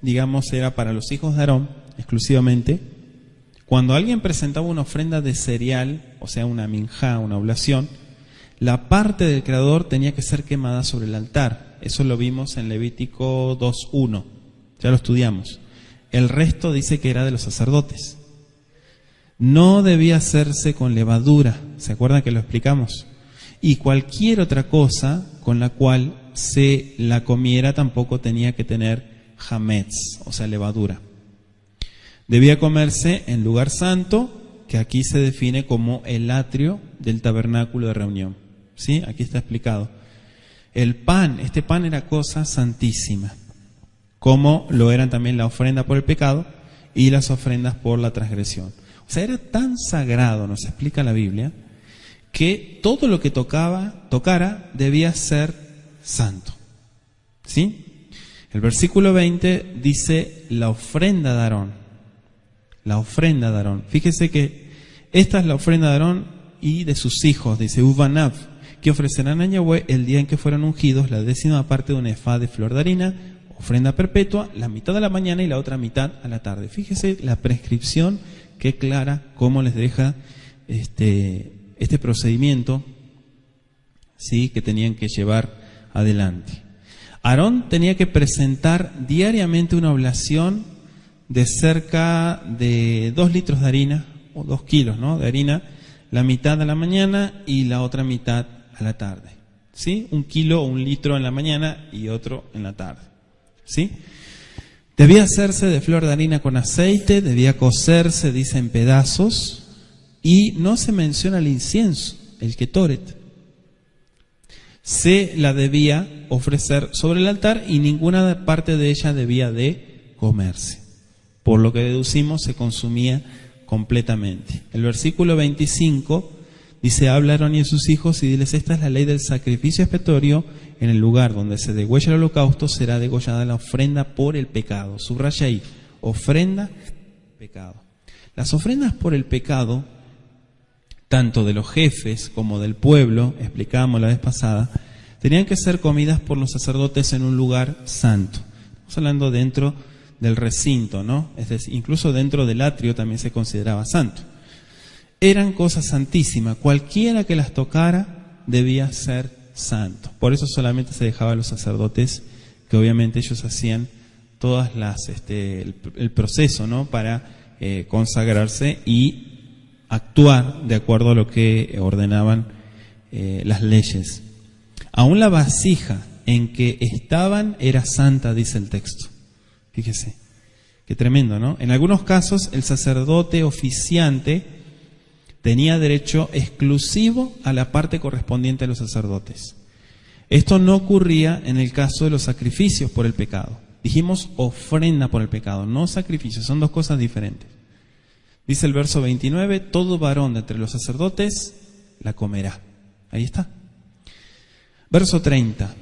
digamos, era para los hijos de Aarón exclusivamente. Cuando alguien presentaba una ofrenda de cereal, o sea, una minjá, una oblación, la parte del creador tenía que ser quemada sobre el altar. Eso lo vimos en Levítico 2:1, ya lo estudiamos. El resto dice que era de los sacerdotes. No debía hacerse con levadura, ¿se acuerdan que lo explicamos? Y cualquier otra cosa con la cual se la comiera tampoco tenía que tener hametz, o sea, levadura. Debía comerse en lugar santo, que aquí se define como el atrio del tabernáculo de reunión. ¿Sí? Aquí está explicado. El pan, este pan era cosa santísima, como lo eran también la ofrenda por el pecado y las ofrendas por la transgresión. O sea, era tan sagrado, nos explica la Biblia, que todo lo que tocara debía ser santo. ¿Sí? El versículo 20 dice la ofrenda de Aarón. La ofrenda de Aarón. Fíjese que esta es la ofrenda de Aarón y de sus hijos, dice Uvanav, que ofrecerán a Yahweh el día en que fueron ungidos la 10ª parte de un efá de flor de harina, ofrenda perpetua, la mitad a la mañana y la otra mitad a la tarde. Fíjese la prescripción que clara cómo les deja este procedimiento, ¿sí?, que tenían que llevar adelante. Aarón tenía que presentar diariamente una oblación de cerca de 2 litros de harina, o 2 kilos, ¿no?, de harina, la mitad a la mañana y la otra mitad a la tarde. ¿Sí? 1 kilo o 1 litro en la mañana y otro en la tarde. ¿Sí? Debía hacerse de flor de harina con aceite, debía cocerse, dice, en pedazos, y no se menciona el incienso, el ketoret. Se la debía ofrecer sobre el altar y ninguna parte de ella debía de comerse. Por lo que deducimos, se consumía completamente. El versículo 25 dice, habla Aarón y a sus hijos y diles, esta es la ley del sacrificio expiatorio, en el lugar donde se degüella el holocausto será degollada la ofrenda por el pecado. Subraya ahí, ofrenda por pecado. Las ofrendas por el pecado, tanto de los jefes como del pueblo, explicábamos la vez pasada, tenían que ser comidas por los sacerdotes en un lugar santo. Estamos hablando dentro del recinto, ¿no? Es decir, incluso dentro del atrio también se consideraba santo. Eran cosas santísimas, cualquiera que las tocara debía ser santo. Por eso solamente se dejaba a los sacerdotes, que obviamente ellos hacían todas las el proceso, ¿no?, para consagrarse y actuar de acuerdo a lo que ordenaban las leyes. Aún la vasija en que estaban era santa, dice el texto. Fíjese, qué tremendo, ¿no? En algunos casos el sacerdote oficiante tenía derecho exclusivo a la parte correspondiente a los sacerdotes. Esto no ocurría en el caso de los sacrificios por el pecado. Dijimos ofrenda por el pecado, no sacrificio, son dos cosas diferentes. Dice el verso 29, todo varón de entre los sacerdotes la comerá. Ahí está. Verso 30,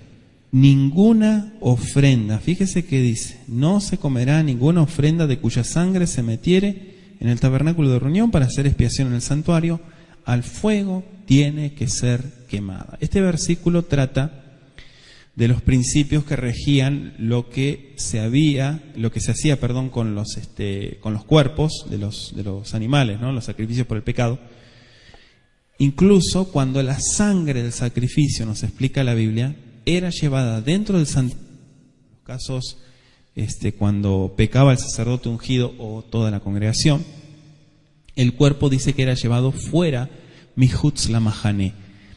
ninguna ofrenda, fíjese que dice, no se comerá ninguna ofrenda de cuya sangre se metiere en el tabernáculo de reunión para hacer expiación en el santuario, al fuego tiene que ser quemada. Este versículo trata de los principios que regían lo que se hacía con los cuerpos de los animales, ¿no? Los sacrificios por el pecado. Incluso cuando la sangre del sacrificio, nos explica la Biblia, era llevada dentro del santuario, en los casos cuando pecaba el sacerdote ungido o toda la congregación, el cuerpo dice que era llevado fuera, Mihutz la Mahané.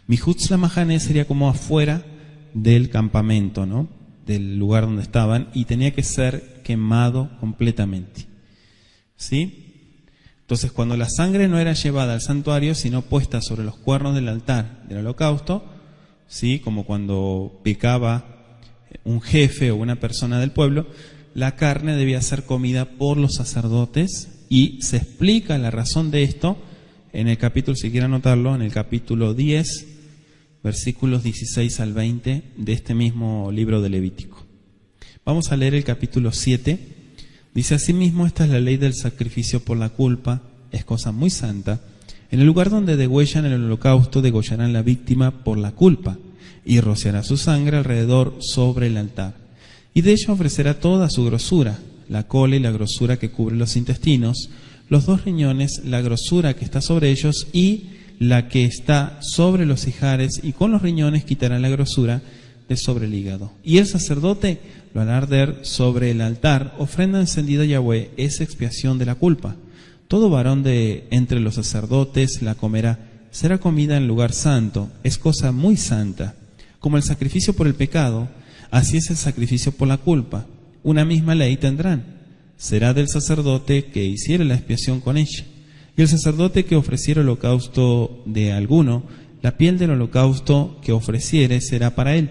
Mihutz la Mahané sería como afuera del campamento, ¿no? Del lugar donde estaban, y tenía que ser quemado completamente. ¿Sí? Entonces, cuando la sangre no era llevada al santuario, sino puesta sobre los cuernos del altar del holocausto, ¿sí? Como cuando pecaba un jefe o una persona del pueblo, la carne debía ser comida por los sacerdotes, y se explica la razón de esto en el capítulo, si quieren anotarlo, en el capítulo 10, versículos 16 al 20 de este mismo libro de Levítico. Vamos a leer el capítulo 7. Dice: asimismo, esta es la ley del sacrificio por la culpa, es cosa muy santa. En el lugar donde degüellan el holocausto, degollarán la víctima por la culpa, y rociará su sangre alrededor sobre el altar. Y de ella ofrecerá toda su grosura, la cola y la grosura que cubre los intestinos, los dos riñones, la grosura que está sobre ellos y la que está sobre los ijares, y con los riñones quitará la grosura de sobre el hígado. Y el sacerdote lo hará arder sobre el altar, ofrenda encendida a Yahweh, es expiación de la culpa. Todo varón de entre los sacerdotes la comerá, será comida en lugar santo, es cosa muy santa. Como el sacrificio por el pecado, así es el sacrificio por la culpa. Una misma ley tendrán. Será del sacerdote que hiciere la expiación con ella. Y el sacerdote que ofreciere holocausto de alguno, la piel del holocausto que ofreciere será para él.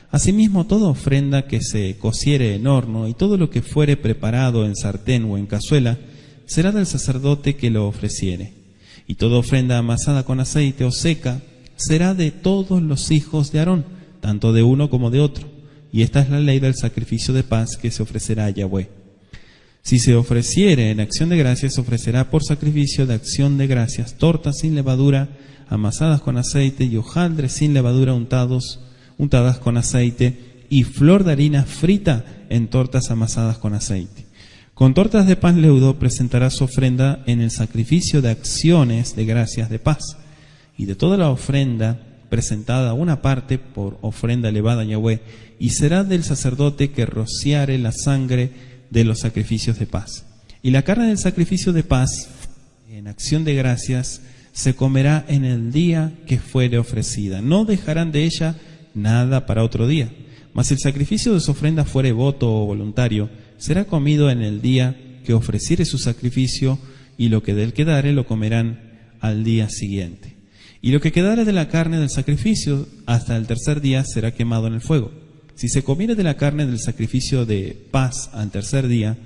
Asimismo, toda ofrenda que se cociere en horno y todo lo que fuere preparado en sartén o en cazuela, será del sacerdote que lo ofreciere. Y toda ofrenda amasada con aceite o seca será de todos los hijos de Aarón, tanto de uno como de otro. Y esta es la ley del sacrificio de paz que se ofrecerá a Yahweh. Si se ofreciere en acción de gracias, se ofrecerá por sacrificio de acción de gracias tortas sin levadura, amasadas con aceite, y hojaldres sin levadura untadas con aceite, y flor de harina frita en tortas amasadas con aceite. Con tortas de pan leudo presentará su ofrenda en el sacrificio de acciones de gracias de paz. Y de toda la ofrenda presentada una parte por ofrenda elevada a Yahweh, y será del sacerdote que rociare la sangre de los sacrificios de paz. Y la carne del sacrificio de paz, en acción de gracias, se comerá en el día que fuere ofrecida. No dejarán de ella nada para otro día. Mas el sacrificio de su ofrenda fuere voto o voluntario, será comido en el día que ofreciere su sacrificio, y lo que de él quedare lo comerán al día siguiente. Y lo que quedare de la carne del sacrificio hasta el tercer día será quemado en el fuego. Si se comiere de la carne del sacrificio de paz al tercer día,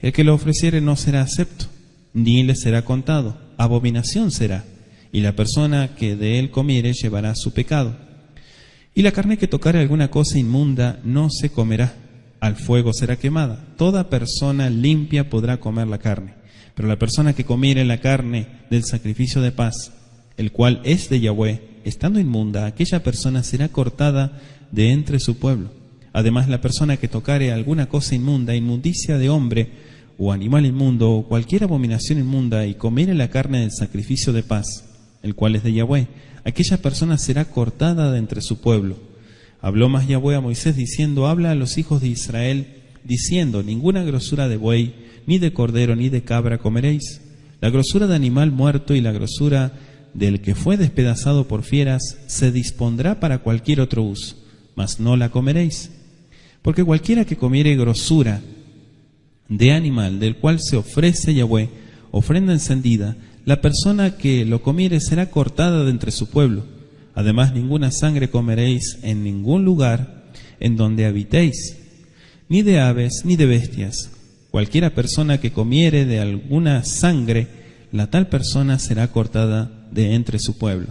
el que lo ofreciere no será acepto, ni le será contado, abominación será, y la persona que de él comiere llevará su pecado. Y la carne que tocare alguna cosa inmunda no se comerá, al fuego será quemada. Toda persona limpia podrá comer la carne, pero la persona que comiere la carne del sacrificio de paz, el cual es de Yahweh, estando inmunda, aquella persona será cortada de entre su pueblo. Además, la persona que tocare alguna cosa inmunda, inmundicia de hombre o animal inmundo o cualquier abominación inmunda, y comiere la carne del sacrificio de paz, el cual es de Yahweh, aquella persona será cortada de entre su pueblo. Habló más Yahweh a Moisés diciendo: habla a los hijos de Israel diciendo: ninguna grosura de buey, ni de cordero, ni de cabra comeréis. La grosura de animal muerto y la grosura del que fue despedazado por fieras se dispondrá para cualquier otro uso, mas no la comeréis. Porque cualquiera que comiere grosura de animal del cual se ofrece Yahweh ofrenda encendida, la persona que lo comiere será cortada de entre su pueblo. Además, ninguna sangre comeréis en ningún lugar en donde habitéis, ni de aves, ni de bestias. Cualquiera persona que comiere de alguna sangre, la tal persona será cortada de entre su pueblo.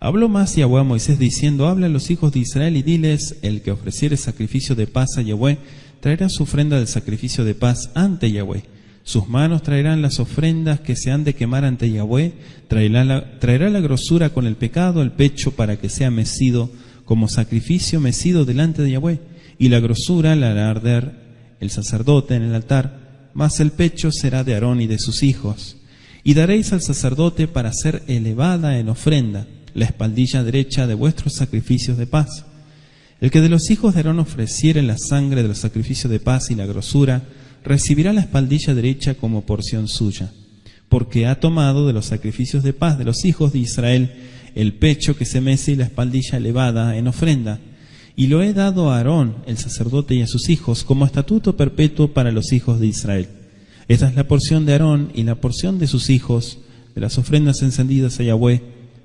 Habló más Yahweh a Moisés diciendo: habla a los hijos de Israel y diles: el que ofreciere sacrificio de paz a Yahweh, traerá su ofrenda del sacrificio de paz ante Yahweh. Sus manos traerán las ofrendas que se han de quemar ante Yahweh, traerá la grosura con el pecado, el pecho para que sea mecido como sacrificio mecido delante de Yahweh, y la grosura la hará arder el sacerdote en el altar, mas el pecho será de Aarón y de sus hijos. Y daréis al sacerdote para ser elevada en ofrenda la espaldilla derecha de vuestros sacrificios de paz. El que de los hijos de Aarón ofreciere la sangre de los sacrificios de paz y la grosura, recibirá la espaldilla derecha como porción suya, porque ha tomado de los sacrificios de paz de los hijos de Israel el pecho que se mece y la espaldilla elevada en ofrenda, y lo he dado a Aarón, el sacerdote, y a sus hijos, como estatuto perpetuo para los hijos de Israel. Esta es la porción de Aarón y la porción de sus hijos, de las ofrendas encendidas a Yahweh,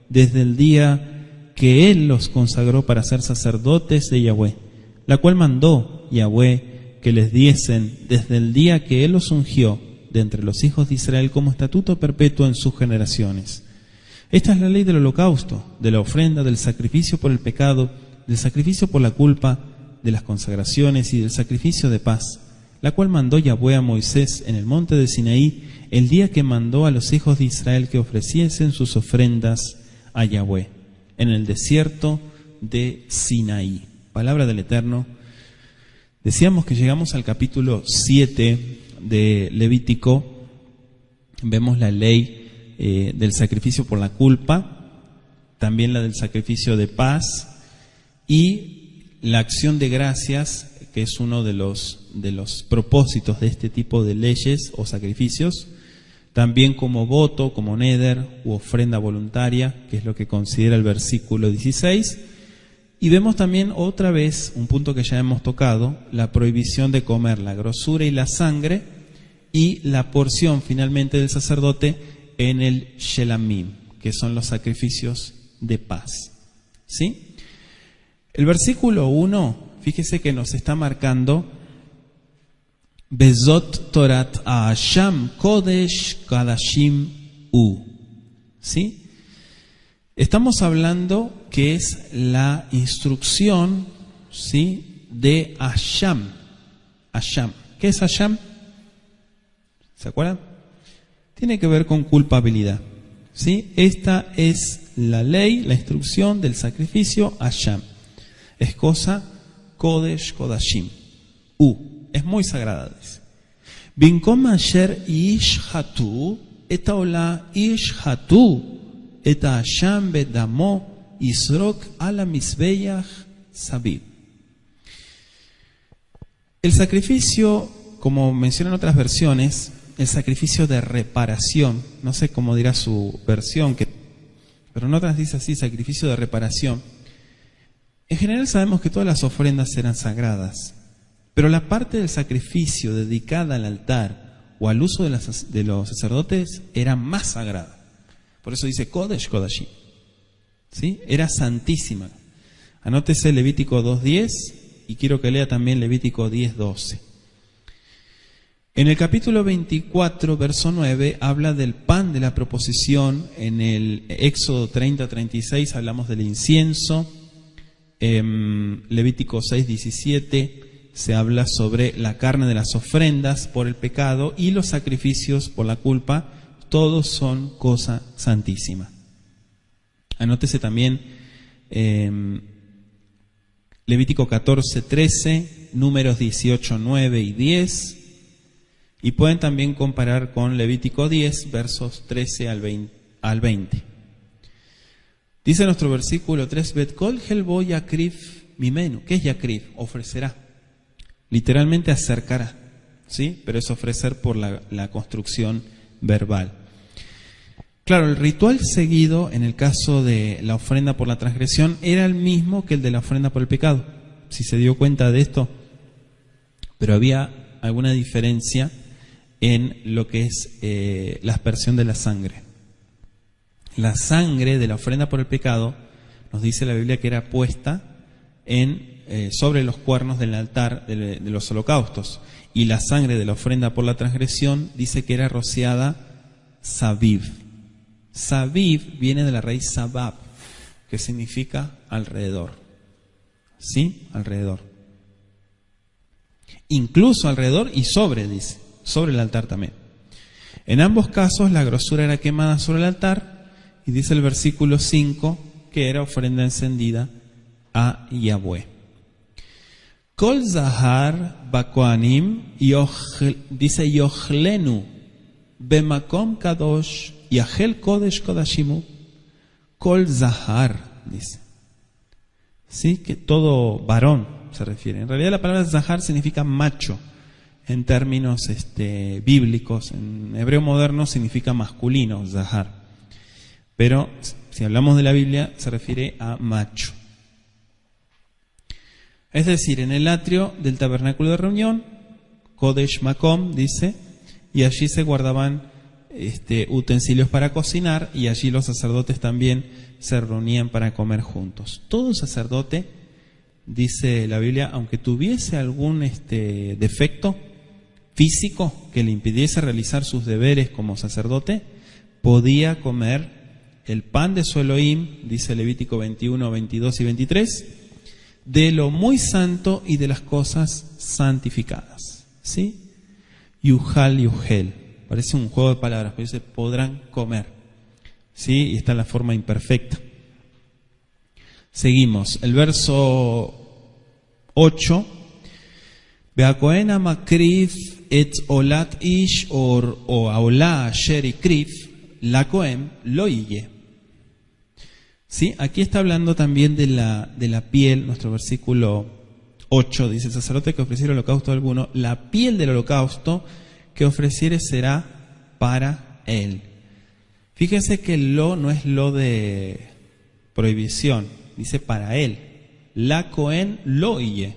desde el día que él los consagró para ser sacerdotes de Yahweh, la cual mandó Yahweh que les diesen desde el día que él los ungió de entre los hijos de Israel como estatuto perpetuo en sus generaciones. Esta es la ley del holocausto, de la ofrenda, del sacrificio por el pecado, del sacrificio por la culpa, de las consagraciones y del sacrificio de paz, la cual mandó Yahweh a Moisés en el monte de Sinaí el día que mandó a los hijos de Israel que ofreciesen sus ofrendas a Yahweh en el desierto de Sinaí. Palabra del Eterno. Decíamos que llegamos al capítulo 7 de Levítico. Vemos la ley del sacrificio por la culpa, también la del sacrificio de paz y la acción de gracias, que es uno de los propósitos de este tipo de leyes o sacrificios, también como voto, como neder u ofrenda voluntaria, que es lo que considera el versículo 16. Y vemos también otra vez, un punto que ya hemos tocado, la prohibición de comer la grosura y la sangre y la porción finalmente del sacerdote en el shelamim, que son los sacrificios de paz. ¿Sí? El versículo 1, fíjese que nos está marcando Bezot Torat Hasham Kodesh Kadashim U. ¿Sí? Estamos hablando que es la instrucción, ¿sí?, de Hasham. Hasham. ¿Qué es Hasham? ¿Se acuerdan? Tiene que ver con culpabilidad. ¿Sí? Esta es la ley, la instrucción del sacrificio Hasham. Es cosa Kodesh Kodashim. Es muy sagrada. Binkom asher ish hatu etaola ish hatu eta Hasham bedamo isrok ala misbeyach sabib. El sacrificio, como mencionan otras versiones, el sacrificio de reparación, no sé cómo dirá su versión, pero en otras dice así, sacrificio de reparación. En general sabemos que todas las ofrendas eran sagradas, pero la parte del sacrificio dedicada al altar o al uso de los sacerdotes era más sagrada. Por eso dice Kodesh Kodashim. ¿Sí? Era santísima. Anótese Levítico 2.10 y quiero que lea también Levítico 10.12. En el capítulo 24, verso 9, habla del pan de la proposición. En el Éxodo 30.36 hablamos del incienso. Levítico 6.17 se habla sobre la carne de las ofrendas por el pecado y los sacrificios por la culpa. Todos son cosa santísima. Anótese también Levítico 14.13, números 18, 9 y 10. Y pueden también comparar con Levítico 10, versos 13 al 20. Dice nuestro versículo 3, Bet kol helbo yakriv mimenu. ¿Qué es yakriv? Ofrecerá. Literalmente acercará. ¿Sí? Pero es ofrecer por la construcción verbal. Claro, el ritual seguido en el caso de la ofrenda por la transgresión era el mismo que el de la ofrenda por el pecado. Si se dio cuenta de esto. Pero había alguna diferencia en lo que es la aspersión de la sangre. La sangre de la ofrenda por el pecado nos dice la Biblia que era puesta sobre los cuernos del altar de los holocaustos, y la sangre de la ofrenda por la transgresión dice que era rociada sabiv. Sabiv viene de la raíz sabab, que significa alrededor. ¿Sí? Alrededor. Incluso alrededor y sobre, dice, sobre el altar también. En ambos casos la grosura era quemada sobre el altar, y dice el versículo 5 que era ofrenda encendida a Yahweh. Kol zahar bakoanim dice yochlenu bemakom kadosh yachel kodesh kodashimu. Kol zahar, dice. Sí, que todo varón se refiere. En realidad la palabra zahar significa macho en términos bíblicos. En hebreo moderno significa masculino, zahar. Pero si hablamos de la Biblia se refiere a macho. Es decir, en el atrio del tabernáculo de reunión, Kodesh Makom, dice, y allí se guardaban utensilios para cocinar, y allí los sacerdotes también se reunían para comer juntos. Todo sacerdote, dice la Biblia, aunque tuviese algún defecto físico que le impidiese realizar sus deberes como sacerdote, podía comer el pan de su Elohim, dice Levítico 21, 22 y 23, de lo muy santo y de las cosas santificadas. ¿Sí? Yuhal, Yuhel. Parece un juego de palabras, pero dice podrán comer. ¿Sí? Y está en la forma imperfecta. Seguimos. El verso 8. Beakoen amakriv et olat ish o aola asher ikriv la koem lo ille. ¿Sí? Aquí está hablando también de la piel. Nuestro versículo 8 dice: el sacerdote que ofreciere holocausto alguno, la piel del holocausto que ofreciere será para él. Fíjense que el lo no es lo de prohibición, dice para él. La cohen lo ille.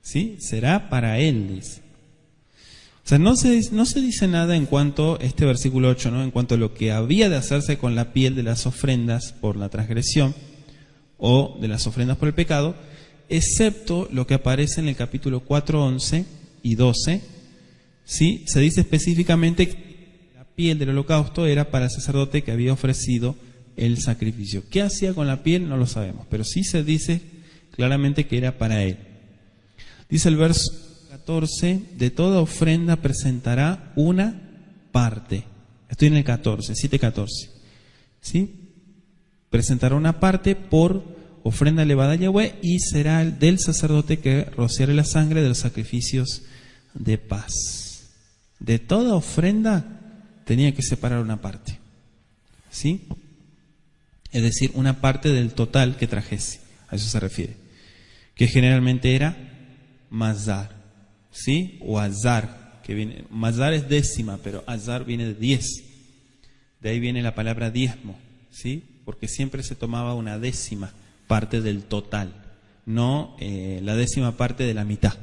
¿Sí? Será para él, dice. O sea, no se dice nada en cuanto a este versículo 8, ¿no? En cuanto a lo que había de hacerse con la piel de las ofrendas por la transgresión o de las ofrendas por el pecado, excepto lo que aparece en el capítulo 4, 11 y 12. ¿Sí? Se dice específicamente que la piel del holocausto era para el sacerdote que había ofrecido el sacrificio. ¿Qué hacía con la piel? No lo sabemos, pero sí se dice claramente que era para él. Dice el verso 14, de toda ofrenda presentará una parte. Estoy en el 14, 7:14. ¿Sí? Presentará una parte por ofrenda elevada a Yahweh, y será el del sacerdote que rociare la sangre de los sacrificios de paz. De toda ofrenda tenía que separar una parte. ¿Sí? Es decir, una parte del total que trajese. A eso se refiere. Que generalmente era mazar. ¿Sí? O azar, que viene, mazar es décima, pero azar viene de 10. De ahí viene la palabra diezmo, ¿sí? Porque siempre se tomaba una décima parte del total, no la décima parte de la mitad,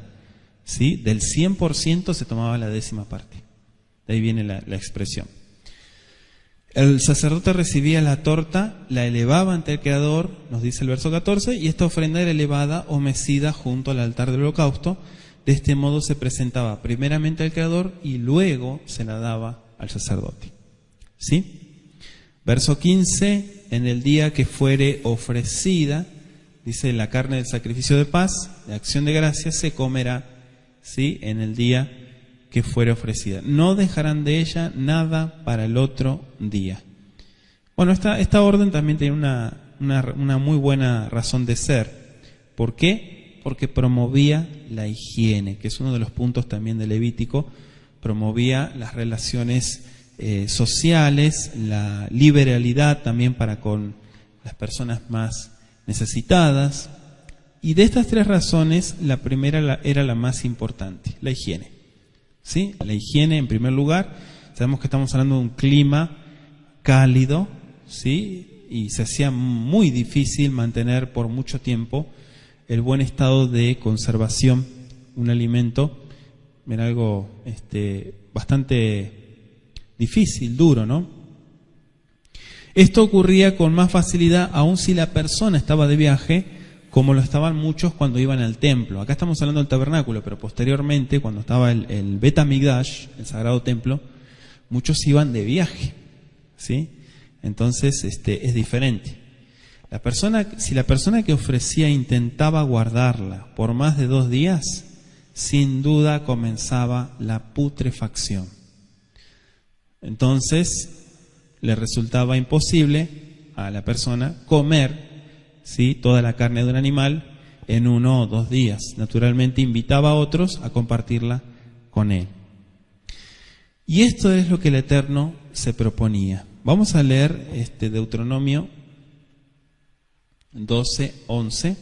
¿sí? Del 100% se tomaba la décima parte. De ahí viene la expresión. El sacerdote recibía la torta, la elevaba ante el Creador, nos dice el verso 14, y esta ofrenda era elevada o mecida junto al altar del holocausto. De este modo se presentaba primeramente al Creador y luego se la daba al sacerdote. ¿Sí? Verso 15, en el día que fuere ofrecida, dice, la carne del sacrificio de paz, de acción de gracias, se comerá, ¿sí? En el día que fuere ofrecida. No dejarán de ella nada para el otro día. Bueno, esta orden también tiene una muy buena razón de ser. ¿Por qué? Porque promovía la higiene, que es uno de los puntos también de Levítico. Promovía las relaciones sociales, la liberalidad también para con las personas más necesitadas. Y de estas tres razones, la primera era la más importante, la higiene. ¿Sí? La higiene en primer lugar. Sabemos que estamos hablando de un clima cálido, ¿sí? Y se hacía muy difícil mantener por mucho tiempo el buen estado de conservación. Un alimento era algo bastante difícil, duro, ¿no? Esto ocurría con más facilidad aun si la persona estaba de viaje, como lo estaban muchos cuando iban al templo. Acá estamos hablando del tabernáculo, pero posteriormente, cuando estaba el Bet Hamikdash, el sagrado templo, muchos iban de viaje, ¿sí? Entonces, es diferente. Si la persona que ofrecía intentaba guardarla por más de 2 días, sin duda comenzaba la putrefacción. Entonces, le resultaba imposible a la persona comer, ¿sí?, toda la carne de un animal en 1 o 2 días. Naturalmente invitaba a otros a compartirla con él. Y esto es lo que el Eterno se proponía. Vamos a leer Deuteronomio 12:11.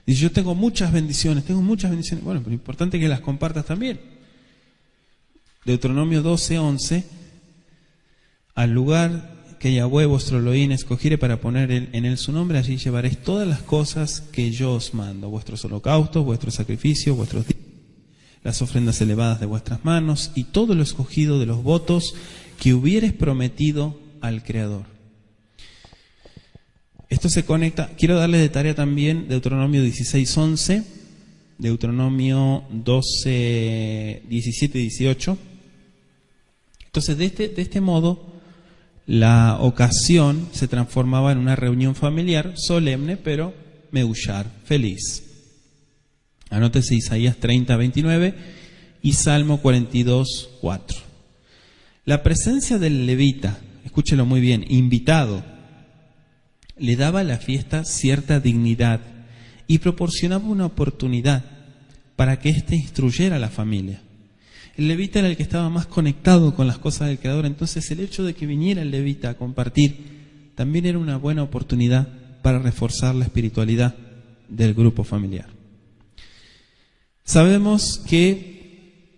Dice: yo tengo muchas bendiciones. Bueno, pero importante que las compartas también. Deuteronomio 12:11. Al lugar que Yahweh vuestro Elohim escogiere para poner en él su nombre, allí llevaréis todas las cosas que yo os mando, vuestros holocaustos, vuestros sacrificios, vuestros días, las ofrendas elevadas de vuestras manos y todo lo escogido de los votos que hubieres prometido al Creador. Esto se conecta, quiero darle de tarea también Deuteronomio 16:11, Deuteronomio 12, 17 y 18. Entonces, de este modo, la ocasión se transformaba en una reunión familiar solemne, pero meushar, feliz. Anótese Isaías 30:29 y Salmo 42:4. La presencia del levita, escúchelo muy bien, invitado, le daba a la fiesta cierta dignidad y proporcionaba una oportunidad para que éste instruyera a la familia. El levita era el que estaba más conectado con las cosas del Creador, entonces el hecho de que viniera el levita a compartir también era una buena oportunidad para reforzar la espiritualidad del grupo familiar. Sabemos que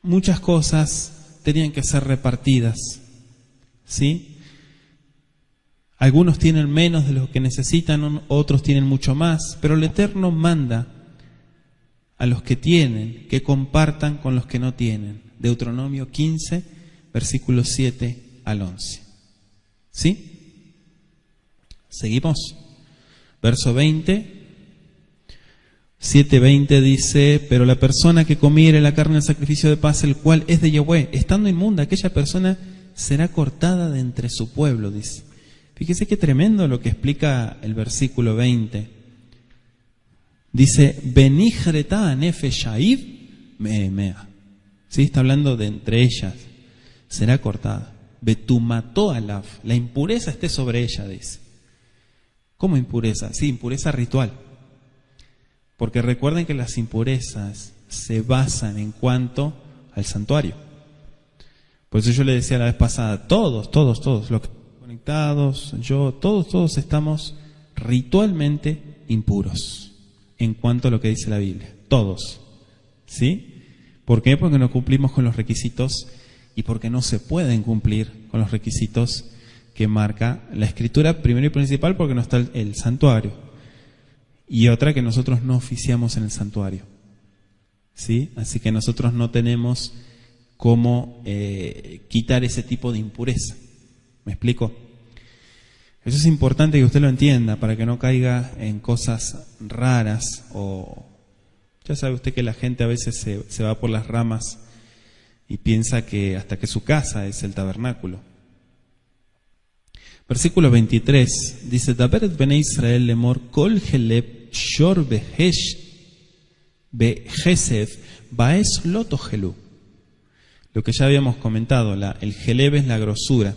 muchas cosas tenían que ser repartidas, ¿sí? Algunos tienen menos de lo que necesitan, otros tienen mucho más, pero el Eterno manda a los que tienen que compartan con los que no tienen. Deuteronomio 15, versículos 7 al 11. ¿Sí? Seguimos. Verso 20. 7:20 dice: pero la persona que comiere la carne del sacrificio de paz, el cual es de Yahweh, estando inmunda, aquella persona será cortada de entre su pueblo, dice. Fíjese qué tremendo lo que explica el versículo 20. Dice: Benijreta nefe shaiv meemea. ¿Sí? Está hablando de entre ellas. Será cortada. Betumató alaf. La impureza esté sobre ella, dice. ¿Cómo impureza? Sí, impureza ritual. Porque recuerden que las impurezas se basan en cuanto al santuario. Por eso yo le decía la vez pasada, todos, los que están conectados, todos estamos ritualmente impuros en cuanto a lo que dice la Biblia. Todos. ¿Sí? ¿Por qué? Porque no cumplimos con los requisitos y porque no se pueden cumplir con los requisitos que marca la Escritura, primero y principal porque no está el santuario. Y otra, que nosotros no oficiamos en el santuario. ¿Sí? Así que nosotros no tenemos cómo quitar ese tipo de impureza. ¿Me explico? Eso es importante que usted lo entienda para que no caiga en cosas raras o... Ya sabe usted que la gente a veces se va por las ramas y piensa que hasta que su casa es el tabernáculo. Versículo 23 dice: Daberet bene Israel lemor kol heleb shor bejesef baes lotogelu. Lo que ya habíamos comentado, el heleb es la grosura.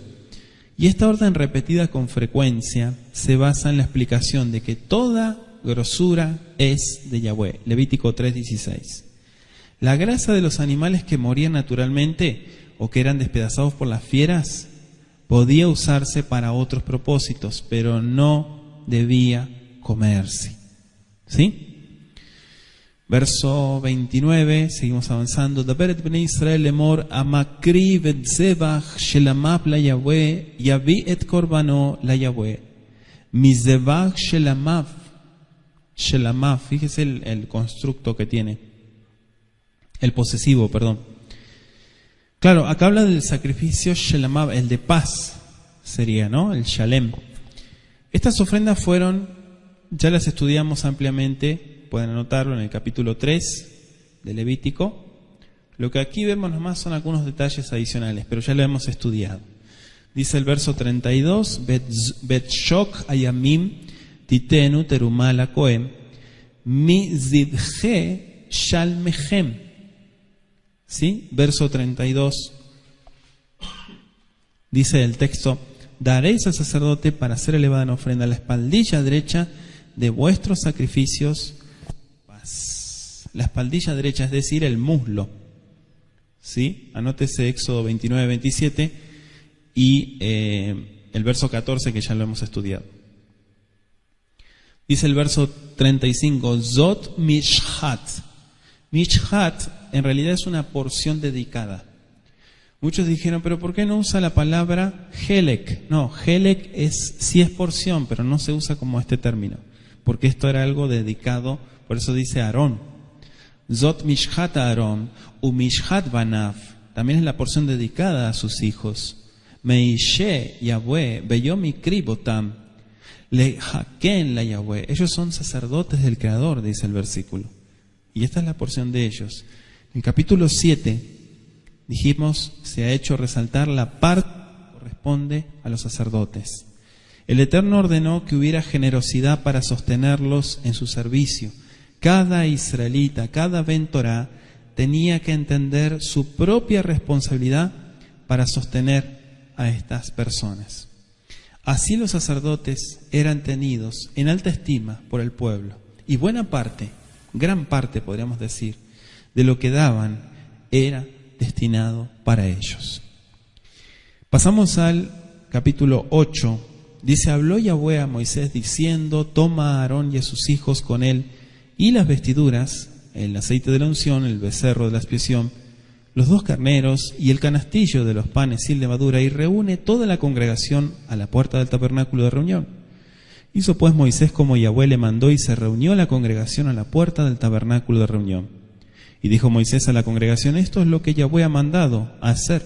Y esta orden repetida con frecuencia se basa en la explicación de que toda grosura es de Yahweh. Levítico 3:16. La grasa de los animales que morían naturalmente o que eran despedazados por las fieras podía usarse para otros propósitos, pero no debía comerse. ¿Sí? Verso 29, seguimos avanzando. Daberet bnei Israel lemor amakriv et zebach shelamav la Yahweh yavi et korbano la Yahweh mizebach shelamav. Fíjese el constructo que tiene, el posesivo, perdón. Claro, acá habla del sacrificio shelamav, el de paz, sería, ¿no? El Shalem. Estas ofrendas fueron, ya las estudiamos ampliamente, pueden anotarlo en el capítulo 3 de Levítico. Lo que aquí vemos nomás son algunos detalles adicionales, pero ya lo hemos estudiado. Dice el verso 32, Bet shok ayamim titenu terumah lakohem mi zidje shalmechem. ¿Sí? Verso 32. Dice el texto: daréis al sacerdote para ser elevada en ofrenda la espaldilla derecha de vuestros sacrificios. La espaldilla derecha, es decir, el muslo. ¿Sí? Anótese Éxodo 29, 27 y el verso 14, que ya lo hemos estudiado. Dice el verso 35, Zot mishhat. Mishhat en realidad es una porción dedicada. Muchos dijeron, pero ¿por qué no usa la palabra helek? No, helek sí es porción, pero no se usa como este término, porque esto era algo dedicado, por eso dice Aarón. Zot mishhat Aarón, u mishhat banav, también es la porción dedicada a sus hijos. Meishe Yahweh, beyom ikribotam, le haken la Yahweh. Ellos son sacerdotes del Creador, dice el versículo. Y esta es la porción de ellos. En el capítulo 7, dijimos, se ha hecho resaltar la parte que corresponde a los sacerdotes. El Eterno ordenó que hubiera generosidad para sostenerlos en su servicio. Cada israelita, cada Ben Torah, tenía que entender su propia responsabilidad para sostener a estas personas. Así los sacerdotes eran tenidos en alta estima por el pueblo. Y buena parte, gran parte podríamos decir, de lo que daban era destinado para ellos. Pasamos al capítulo 8. Dice, habló Yahweh a Moisés diciendo, toma a Aarón y a sus hijos con él y las vestiduras, el aceite de la unción, el becerro de la expiación, los 2 carneros y el canastillo de los panes sin levadura, y reúne toda la congregación a la puerta del tabernáculo de reunión. Hizo pues Moisés como Yahweh le mandó, y se reunió la congregación a la puerta del tabernáculo de reunión. Y dijo Moisés a la congregación, esto es lo que Yahweh ha mandado a hacer.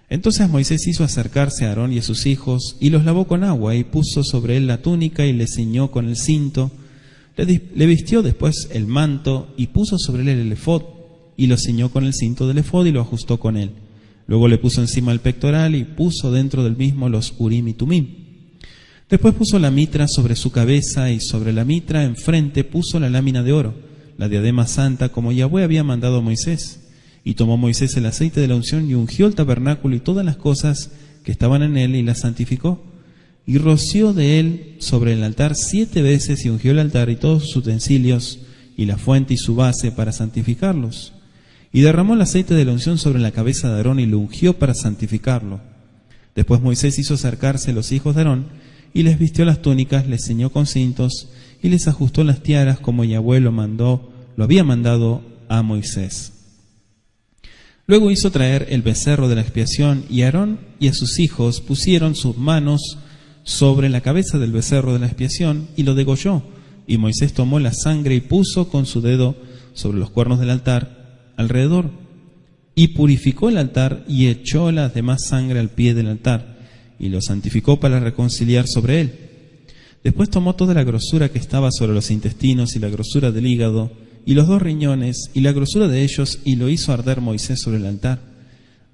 Entonces Moisés hizo acercarse a Aarón y a sus hijos, y los lavó con agua, y puso sobre él la túnica, y le ciñó con el cinto. Le vistió después el manto, y puso sobre él el efod, y lo ciñó con el cinto del efod, y lo ajustó con él. Luego le puso encima el pectoral, y puso dentro del mismo los urim y tumim. Después puso la mitra sobre su cabeza, y sobre la mitra enfrente puso la lámina de oro, la diadema santa, como Yahweh había mandado a Moisés. Y tomó Moisés el aceite de la unción, y ungió el tabernáculo y todas las cosas que estaban en él, y las santificó. Y roció de él sobre el altar 7 veces, y ungió el altar y todos sus utensilios, y la fuente y su base, para santificarlos. Y derramó el aceite de la unción sobre la cabeza de Aarón, y lo ungió para santificarlo. Después Moisés hizo acercarse a los hijos de Aarón, y les vistió las túnicas, les ceñó con cintos, y les ajustó las tiaras, como Yahweh lo había mandado a Moisés. Luego hizo traer el becerro de la expiación, y Aarón y a sus hijos pusieron sus manos sobre la cabeza del becerro de la expiación, y lo degolló. Y Moisés tomó la sangre y puso con su dedo sobre los cuernos del altar alrededor, y purificó el altar, y echó la demás sangre al pie del altar, y lo santificó para reconciliar sobre él. Después tomó toda la grosura que estaba sobre los intestinos, y la grosura del hígado, y los 2 riñones, y la grosura de ellos, y lo hizo arder Moisés sobre el altar.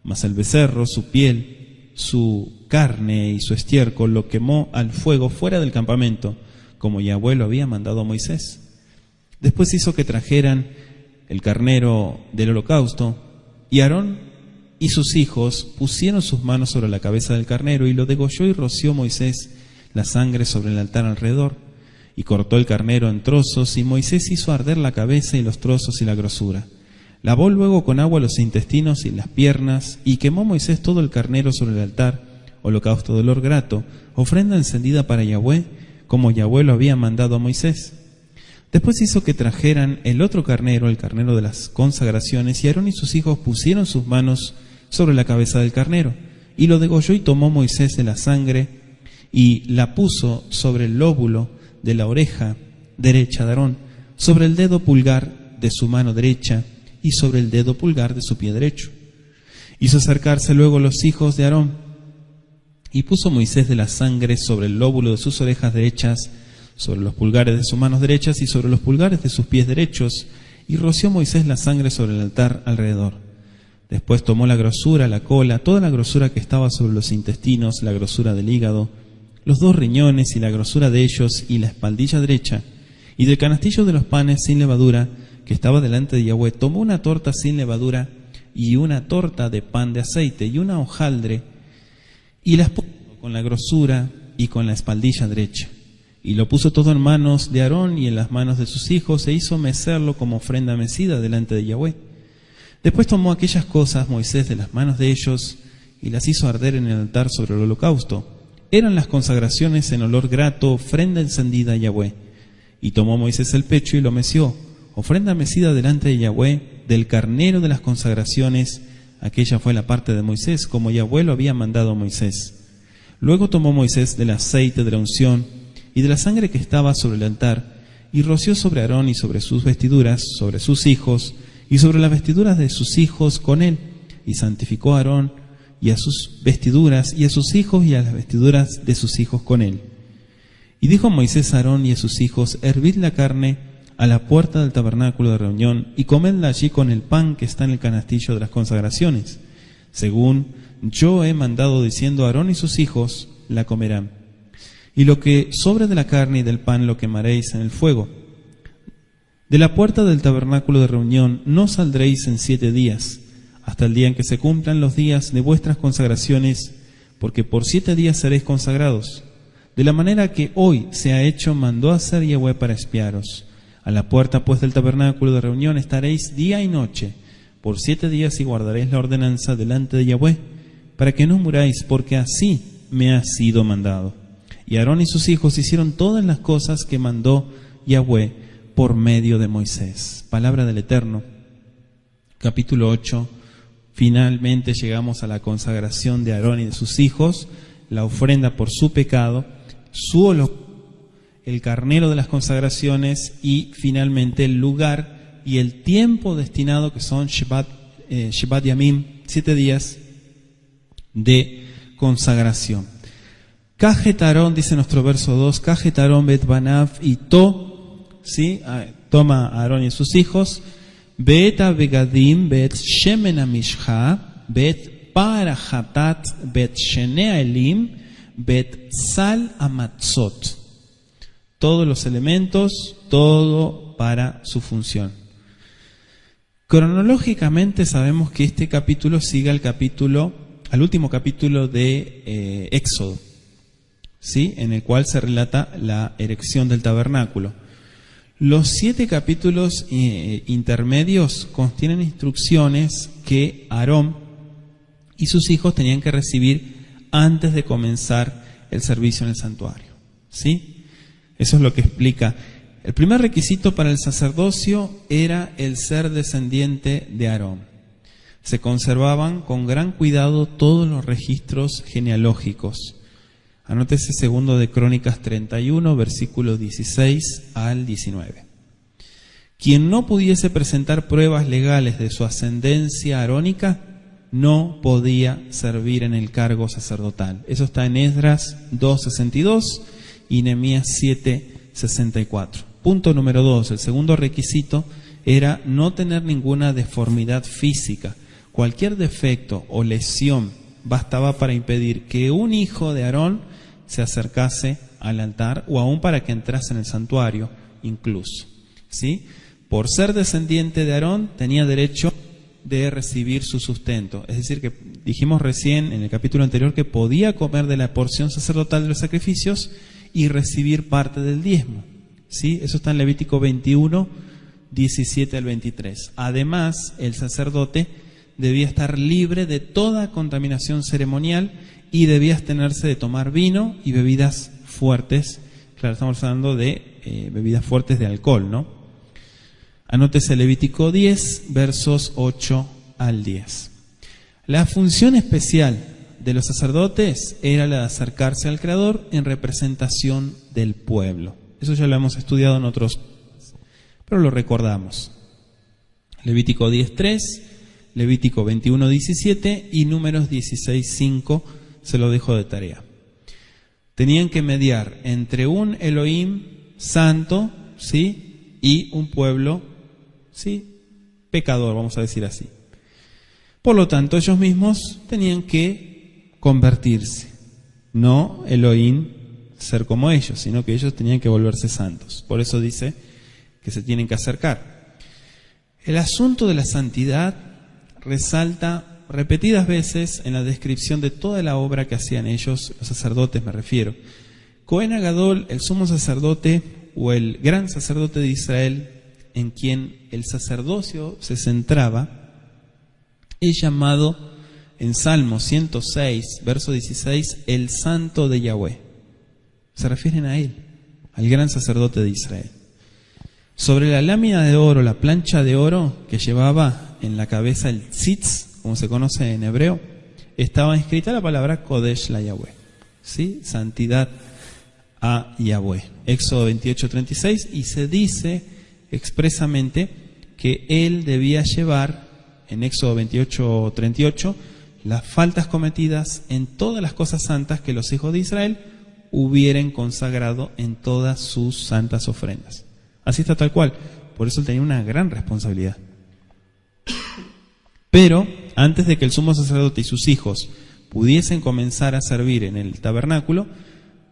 Mas el becerro, su piel, su carne y su estiércol lo quemó al fuego fuera del campamento, como Yahweh lo había mandado a Moisés. Después hizo que trajeran el carnero del holocausto, y Aarón y sus hijos pusieron sus manos sobre la cabeza del carnero, y lo degolló, y roció Moisés la sangre sobre el altar alrededor, y cortó el carnero en trozos, y Moisés hizo arder la cabeza y los trozos y la grosura. Lavó luego con agua los intestinos y las piernas, y quemó Moisés todo el carnero sobre el altar, holocausto de olor grato, ofrenda encendida para Yahweh, como Yahweh lo había mandado a Moisés. Después hizo que trajeran el otro carnero, el carnero de las consagraciones, y Aarón y sus hijos pusieron sus manos sobre la cabeza del carnero, y lo degolló, y tomó Moisés de la sangre, y la puso sobre el lóbulo de la oreja derecha de Aarón, sobre el dedo pulgar de su mano derecha, y sobre el dedo pulgar de su pie derecho. Hizo acercarse luego los hijos de Aarón, Y puso Moisés de la sangre sobre el lóbulo de sus orejas derechas, sobre los pulgares de sus manos derechas y sobre los pulgares de sus pies derechos, y roció Moisés la sangre sobre el altar alrededor. Después tomó la grosura, la cola, toda la grosura que estaba sobre los intestinos, la grosura del hígado, los 2 riñones y la grosura de ellos y la espaldilla derecha, y del canastillo de los panes sin levadura que estaba delante de Yahweh, tomó una torta sin levadura y una torta de pan de aceite y una hojaldre, y las puso con la grosura y con la espaldilla derecha. Y lo puso todo en manos de Aarón y en las manos de sus hijos, e hizo mecerlo como ofrenda mecida delante de Yahweh. Después tomó aquellas cosas Moisés de las manos de ellos y las hizo arder en el altar sobre el holocausto. Eran las consagraciones en olor grato, ofrenda encendida a Yahweh. Y tomó Moisés el pecho y lo meció, ofrenda mecida delante de Yahweh, del carnero de las consagraciones. Aquella fue la parte de Moisés, como Yahweh lo había mandado a Moisés. Luego tomó Moisés del aceite de la unción y de la sangre que estaba sobre el altar, y roció sobre Aarón y sobre sus vestiduras, sobre sus hijos, y sobre las vestiduras de sus hijos con él, y santificó a Aarón y a sus vestiduras, y a sus hijos y a las vestiduras de sus hijos con él. Y dijo Moisés a Aarón y a sus hijos: hervid la carne a la puerta del tabernáculo de reunión, y comedla allí con el pan que está en el canastillo de las consagraciones, según yo he mandado, diciendo: Aarón y sus hijos la comerán. Y lo que sobre de la carne y del pan lo quemaréis en el fuego. De la puerta del tabernáculo de reunión no saldréis en 7 días, hasta el día en que se cumplan los días de vuestras consagraciones, porque por 7 días seréis consagrados. De la manera que hoy se ha hecho, mandó hacer Yahweh para espiaros. A la puerta pues del tabernáculo de reunión estaréis día y noche, por 7 días, y guardaréis la ordenanza delante de Yahweh, para que no muráis, porque así me ha sido mandado. Y Aarón y sus hijos hicieron todas las cosas que mandó Yahweh por medio de Moisés. Palabra del Eterno. Capítulo 8. Finalmente llegamos a la consagración de Aarón y de sus hijos, la ofrenda por su pecado, su holocausto, el carnero de las consagraciones y finalmente el lugar y el tiempo destinado, que son Shevat Yamim, 7 días de consagración. Kajet Aarón, dice nuestro verso 2, Kajet Aarón bet banav y to, ¿sí? Toma a Aarón y sus hijos, bet begadim bet shemen amishha, bet parahatat bet shenea elim, bet sal amatzot. Todos los elementos, todo para su función. Cronológicamente sabemos que este capítulo sigue al último capítulo de Éxodo, ¿sí? En el cual se relata la erección del tabernáculo. Los 7 capítulos intermedios contienen instrucciones que Aarón y sus hijos tenían que recibir antes de comenzar el servicio en el santuario, ¿sí? Eso es lo que explica. El primer requisito para el sacerdocio era el ser descendiente de Aarón. Se conservaban con gran cuidado todos los registros genealógicos. Anótese 2 de Crónicas 31, versículos 16 al 19. Quien no pudiese presentar pruebas legales de su ascendencia arónica no podía servir en el cargo sacerdotal. Eso está en Esdras 2:62 y Nehemías 7:64. Punto número 2. El segundo requisito era no tener ninguna deformidad física. Cualquier defecto o lesión bastaba para impedir que un hijo de Aarón se acercase al altar o aún para que entrase en el santuario incluso, ¿sí? Por ser descendiente de Aarón tenía derecho de recibir su sustento. Es decir, que dijimos recién en el capítulo anterior que podía comer de la porción sacerdotal de los sacrificios y recibir parte del diezmo, ¿sí? Eso está en Levítico 21, 17 al 23. Además, el sacerdote debía estar libre de toda contaminación ceremonial y debía abstenerse de tomar vino y bebidas fuertes. Claro, estamos hablando de bebidas fuertes de alcohol, ¿no? Anótese Levítico 10, versos 8 al 10. La función especial de los sacerdotes era la de acercarse al Creador en representación del pueblo. Eso ya lo hemos estudiado en otros, pero lo recordamos. Levítico 10:3, Levítico 21:17 y Números 16:5 se lo dejó de tarea. Tenían que mediar entre un Elohim santo, ¿sí?, y un pueblo, ¿sí?, pecador, vamos a decir así. Por lo tanto, ellos mismos tenían que convertirse, no Elohim ser como ellos, sino que ellos tenían que volverse santos. Por eso dice que se tienen que acercar. El asunto de la santidad resalta repetidas veces en la descripción de toda la obra que hacían ellos, los sacerdotes me refiero. Cohen Agadol, el sumo sacerdote o el gran sacerdote de Israel, en quien el sacerdocio se centraba, es llamado en Salmo 106, verso 16, el Santo de Yahweh. Se refieren a él, al gran sacerdote de Israel. Sobre la lámina de oro, la plancha de oro que llevaba en la cabeza el tzitz, como se conoce en hebreo, estaba escrita la palabra Kodesh la Yahweh, ¿sí?, santidad a Yahweh. Éxodo 28:36, y se dice expresamente que él debía llevar, en Éxodo 28:38, las faltas cometidas en todas las cosas santas que los hijos de Israel hubieran consagrado en todas sus santas ofrendas. Así está tal cual. Por eso él tenía una gran responsabilidad. Pero antes de que el sumo sacerdote y sus hijos pudiesen comenzar a servir en el tabernáculo,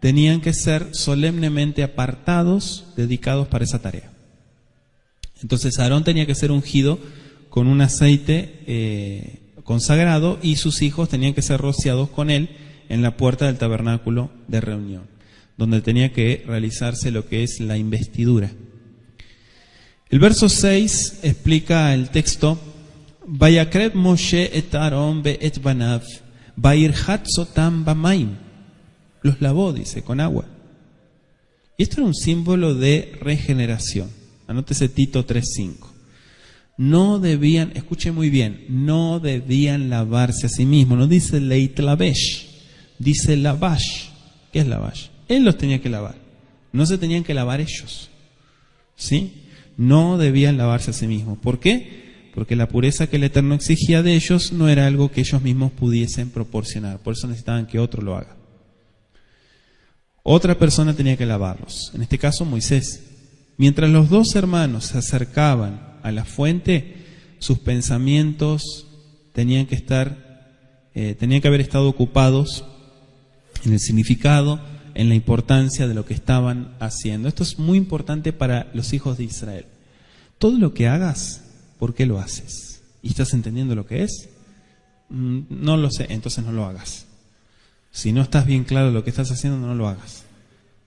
tenían que ser solemnemente apartados, dedicados para esa tarea. Entonces Aarón tenía que ser ungido con un aceite consagrado, y sus hijos tenían que ser rociados con él en la puerta del tabernáculo de reunión, donde tenía que realizarse lo que es la investidura. El verso 6 explica el texto: Vayakret Moshe et Aarón be et banav, vayirhat sotam bamaim. Los lavó, dice, con agua. Y esto era un símbolo de regeneración. Anótese Tito 3:5. No debían, escuche muy bien, no debían lavarse a sí mismos. No dice leitlavesh, dice lavash. ¿Qué es lavash? Él los tenía que lavar. No se tenían que lavar ellos, ¿sí? No debían lavarse a sí mismos. ¿Por qué? Porque la pureza que el Eterno exigía de ellos no era algo que ellos mismos pudiesen proporcionar. Por eso necesitaban que otro lo haga. Otra persona tenía que lavarlos. En este caso, Moisés. Mientras los dos hermanos se acercaban a la fuente, sus pensamientos tenían que haber estado ocupados en el significado, en la importancia de lo que estaban haciendo. Esto es muy importante para los hijos de Israel. Todo lo que hagas, ¿por qué lo haces? ¿Y estás entendiendo lo que es? No lo sé, entonces no lo hagas. Si no estás bien claro de lo que estás haciendo, no lo hagas.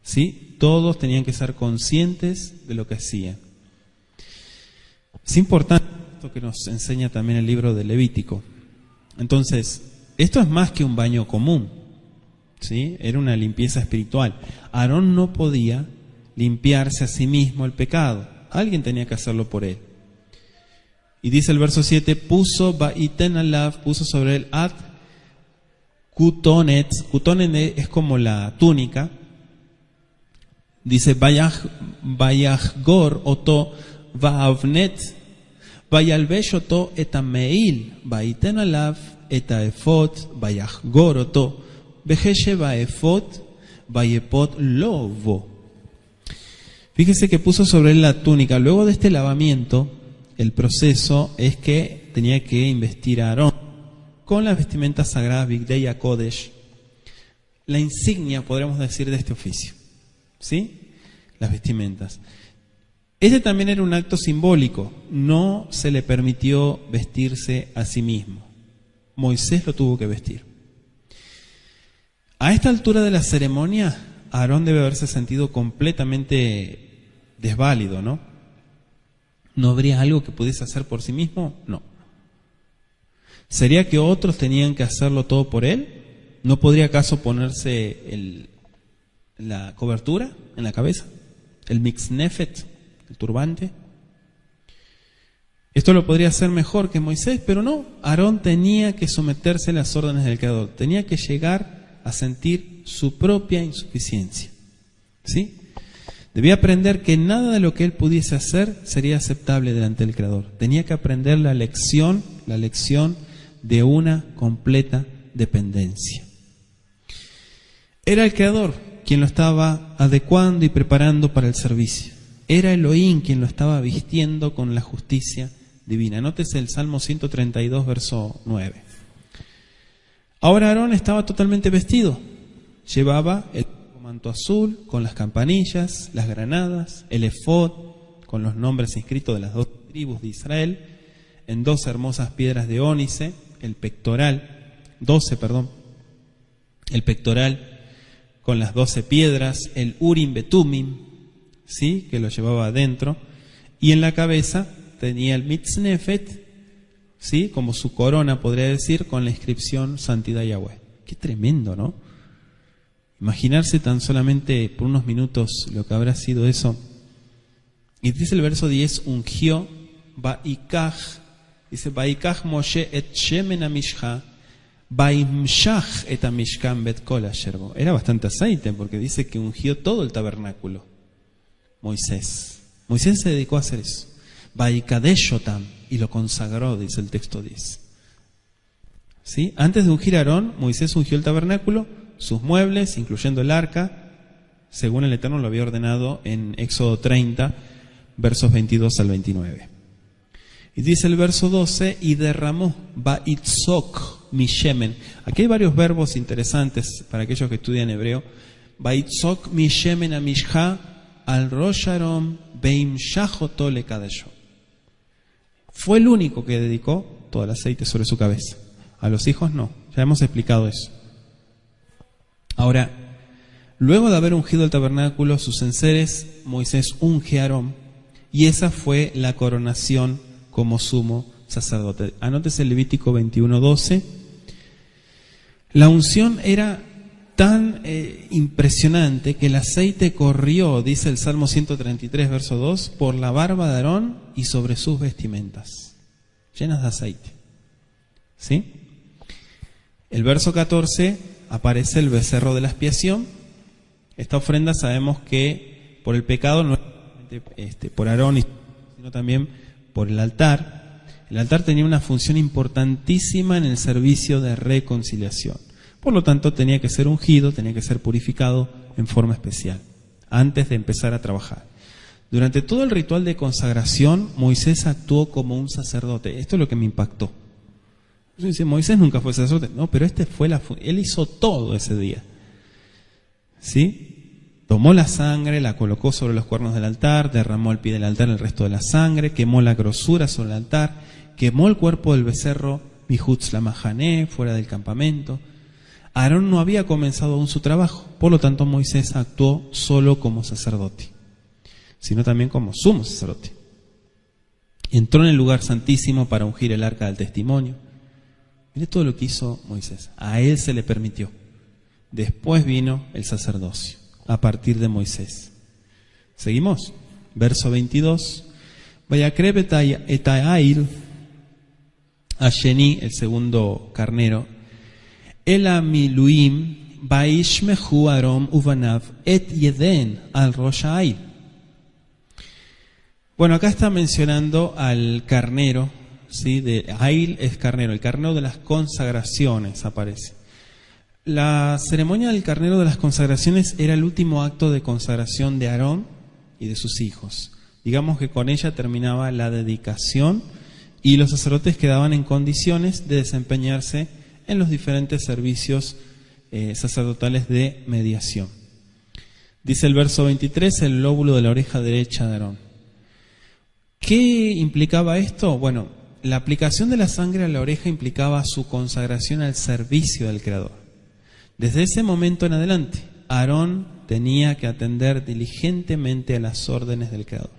¿Sí? Todos tenían que ser conscientes de lo que hacían. Es importante esto que nos enseña también el libro de Levítico. Entonces, esto es más que un baño común, ¿sí? Era una limpieza espiritual. Aarón no podía limpiarse a sí mismo el pecado. Alguien tenía que hacerlo por él. Y dice el verso 7, puso sobre él ad kutonet. Kutonet es como la túnica. Dice, vayachgor oto vaavnet, vayalvesh oto et ameil, vaiten alav et aefot, vayachgor oto, vejeshe vaefot, vayepot lovo. Fíjese que puso sobre él la túnica. Luego de este lavamiento, el proceso es que tenía que investir a Aarón con las vestimentas sagradas, Bigdei HaKodesh, la insignia, podríamos decir, de este oficio, ¿sí? Las vestimentas. Este también era un acto simbólico. No se le permitió vestirse a sí mismo. Moisés lo tuvo que vestir. A esta altura de la ceremonia, Aarón debe haberse sentido completamente desválido, ¿no? ¿No habría algo que pudiese hacer por sí mismo? No. ¿Sería que otros tenían que hacerlo todo por él? ¿No podría acaso ponerse la cobertura en la cabeza? ¿El mixnefet? ¿El turbante? Esto lo podría hacer mejor que Moisés, pero no. Aarón tenía que someterse a las órdenes del Creador. Tenía que llegar a sentir su propia insuficiencia, ¿sí? Debía aprender que nada de lo que él pudiese hacer sería aceptable delante del Creador. Tenía que aprender la lección de una completa dependencia. Era el Creador quien lo estaba adecuando y preparando para el servicio. Era Elohim quien lo estaba vistiendo con la justicia divina. Nótese el Salmo 132, verso 9. Ahora Aarón estaba totalmente vestido. Llevaba el manto azul con las campanillas, las granadas, el efod con los nombres inscritos de las 2 tribus de Israel, en 2 hermosas piedras de ónice, el pectoral con las 12 piedras, el Urim Betumim, ¿sí?, que lo llevaba adentro, y en la cabeza tenía el Mitznefet, ¿sí?, como su corona, podría decir, con la inscripción Santidad Yahweh. Qué tremendo, ¿no? Imaginarse tan solamente por unos minutos lo que habrá sido eso. Y dice el verso 10, ungió, dice, Vaikach Moshe et shemen amishcha, Baimshach et amishkan bet kol asher bo. Era bastante aceite, porque dice que ungió todo el tabernáculo. Moisés se dedicó a hacer eso. Vaikadeshotam, y lo consagró, dice el texto 10. ¿Sí? Antes de ungir a Aarón, Moisés ungió el tabernáculo, sus muebles, incluyendo el arca, según el Eterno lo había ordenado en Éxodo 30, versos 22 al 29. Y dice el verso 12, y derramó Baitzok mi shemen. Aquí hay varios verbos interesantes para aquellos que estudian hebreo. Baitzok mi shemen amishcha al rosh Aarón beimshachoto lekadesho. Fue el único que dedicó todo el aceite sobre su cabeza. A los hijos no, ya hemos explicado eso. Ahora, luego de haber ungido el tabernáculo, sus enseres, Moisés unge a Aarón, y esa fue la coronación como sumo sacerdote. Anótese el Levítico 21:12. La unción era tan impresionante que el aceite corrió, dice el Salmo 133, verso 2, por la barba de Aarón y sobre sus vestimentas, llenas de aceite. ¿Sí? El verso 14 aparece el becerro de la expiación. Esta ofrenda sabemos que por el pecado, no por Aarón, sino también por el altar. El altar tenía una función importantísima en el servicio de reconciliación. Por lo tanto, tenía que ser ungido, tenía que ser purificado en forma especial, antes de empezar a trabajar. Durante todo el ritual de consagración, Moisés actuó como un sacerdote. Esto es lo que me impactó. Dice, Moisés nunca fue sacerdote. No, pero él hizo todo ese día. ¿Sí? Tomó la sangre, la colocó sobre los cuernos del altar, derramó al pie del altar el resto de la sangre, quemó la grosura sobre el altar, quemó el cuerpo del becerro Mihutz la Mahané, fuera del campamento. Aarón no había comenzado aún su trabajo, por lo tanto Moisés actuó solo como sacerdote, sino también como sumo sacerdote. Entró en el lugar santísimo para ungir el arca del testimonio. Mire todo lo que hizo Moisés. A él se le permitió. Después vino el sacerdocio, a partir de Moisés. Seguimos. Verso 22. Vayakreb etail asheni, el segundo carnero, el amiluim baishmehu arom uvanav et yeden al rosh ha'il. Bueno, acá está mencionando al carnero, ¿sí? De Ail es carnero, el carnero de las consagraciones aparece. La ceremonia del carnero de las consagraciones era el último acto de consagración de Aarón y de sus hijos. Digamos que con ella terminaba la dedicación y los sacerdotes quedaban en condiciones de desempeñarse en los diferentes servicios sacerdotales de mediación. Dice el verso 23, el lóbulo de la oreja derecha de Aarón. ¿Qué implicaba esto? Bueno, la aplicación de la sangre a la oreja implicaba su consagración al servicio del Creador. Desde ese momento en adelante, Aarón tenía que atender diligentemente a las órdenes del Creador.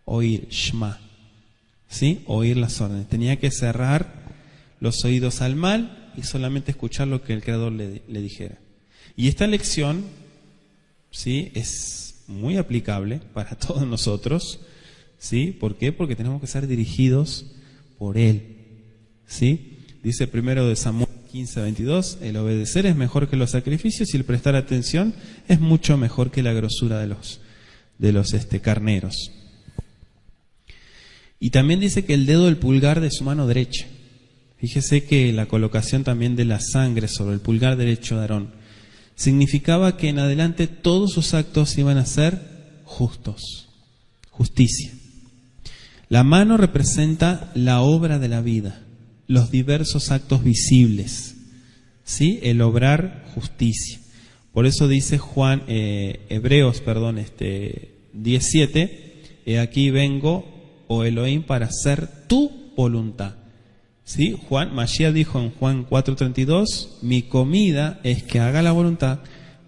Oír, Shema, ¿sí? Oír las órdenes. Tenía que cerrar los oídos al mal y solamente escuchar lo que el Creador le dijera. Y esta lección, ¿sí?, es muy aplicable para todos nosotros, ¿sí? ¿Por qué? Porque tenemos que ser dirigidos por Él, ¿sí? Dice primero de Samuel 15:22, el obedecer es mejor que los sacrificios y el prestar atención es mucho mejor que la grosura de los carneros. Y también dice que el dedo del pulgar de su mano derecha. Fíjese que la colocación también de la sangre sobre el pulgar derecho de Aarón Significaba que en adelante todos sus actos iban a ser justos, justicia. La mano representa la obra de la vida, los diversos actos visibles, ¿sí? El obrar justicia. Por eso dice Hebreos 17, aquí vengo, oh Elohim, para hacer tu voluntad. ¿Sí? Mashiach dijo en Juan 4:32, mi comida es que haga la voluntad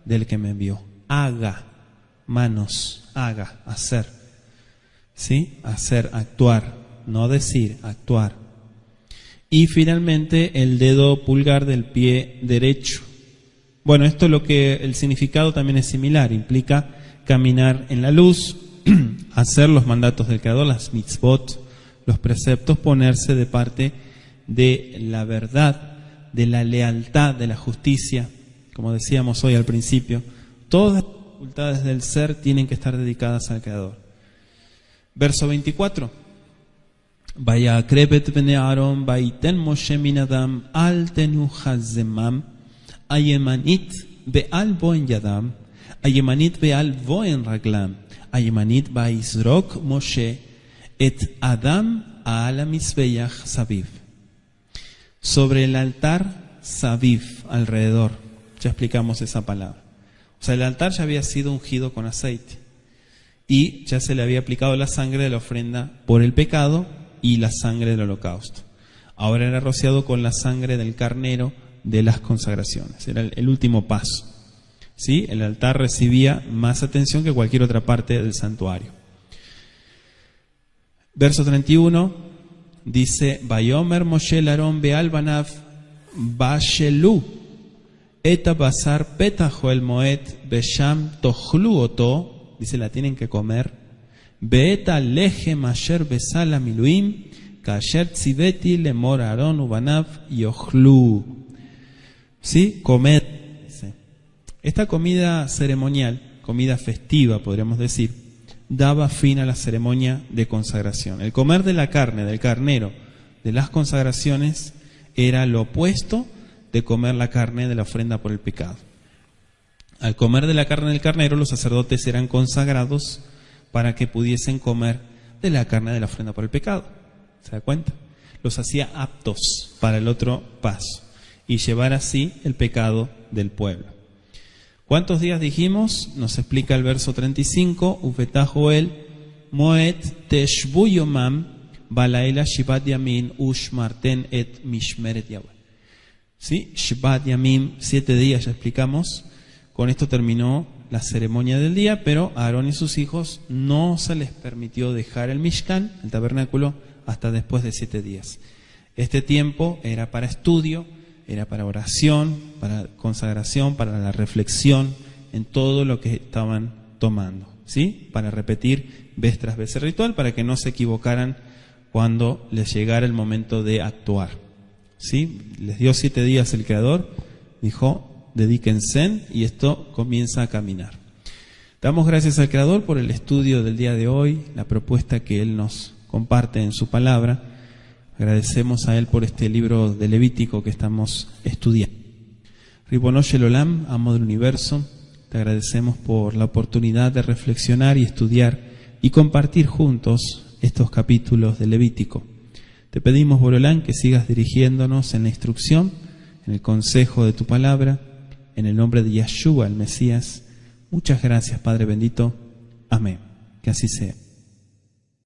del que me envió. Haga, manos, haga, hacer. ¿Sí? Hacer, actuar, no decir, actuar. Y finalmente el dedo pulgar del pie derecho. Bueno, esto es lo que el significado también es similar, implica caminar en la luz, hacer los mandatos del Creador, las mitzvot, los preceptos, ponerse de parte de la verdad, de la lealtad, de la justicia, como decíamos hoy al principio. Todas las facultades del ser tienen que estar dedicadas al Creador. Verso 24. Vaya krebet bene Aaron, vaiten Moshe min Adam, al tenu hazemam, ayemanit be'al boen yadam, ayemanit be'al boen raglam, ayemanit ba'izrok Moshe, et Adam al mizbeach saviv. Sobre el altar saviv, alrededor. Ya explicamos esa palabra. O sea, el altar ya había sido ungido con aceite y ya se le había aplicado la sangre de la ofrenda por el pecado y la sangre del holocausto. Ahora era rociado con la sangre del carnero de las consagraciones. Era el último paso. ¿Sí? El altar recibía más atención que cualquier otra parte del santuario. Verso 31 dice: Vayomer Moshe Aarón be'al banav bashelu eta basar petajo el moed besham tochlu oto, dice, la tienen que comer. Beeta lehem asher besala miluim kasher tziveti lemor Aarón ubanav yochlu. ¿Sí? Comed. Esta comida ceremonial, comida festiva, podríamos decir, daba fin a la ceremonia de consagración. El comer de la carne, del carnero, de las consagraciones, era lo opuesto de comer la carne de la ofrenda por el pecado. Al comer de la carne del carnero, los sacerdotes eran consagrados para que pudiesen comer de la carne de la ofrenda por el pecado. ¿Se da cuenta? Los hacía aptos para el otro paso y llevar así el pecado del pueblo. ¿Cuántos días dijimos? Nos explica el verso 35, Ufetah Joel, Moed Teshbu Yomam, Balaela Shivat Yamin, Ushmarten et Mishmeret Yahweh. ¿Sí? Shivat Yamim, 7 días, ya explicamos. Con esto terminó la ceremonia del día, pero a Aarón y sus hijos no se les permitió dejar el Mishkan, el tabernáculo, hasta después de 7 días. Este tiempo era para estudio, era para oración, para consagración, para la reflexión en todo lo que estaban tomando, ¿sí? Para repetir vez tras vez el ritual, para que no se equivocaran cuando les llegara el momento de actuar, ¿sí? Les dio 7 días el Creador, dijo: dedíquense, y esto comienza a caminar. Damos gracias al Creador por el estudio del día de hoy, la propuesta que Él nos comparte en su palabra. Agradecemos a Él por este libro de Levítico que estamos estudiando. Ribono Shel Olam, amo del universo, te agradecemos por la oportunidad de reflexionar y estudiar y compartir juntos estos capítulos de Levítico. Te pedimos, Borolán, que sigas dirigiéndonos en la instrucción, en el consejo de tu palabra, en el nombre de Yeshua, el Mesías. Muchas gracias, Padre bendito. Amén. Que así sea.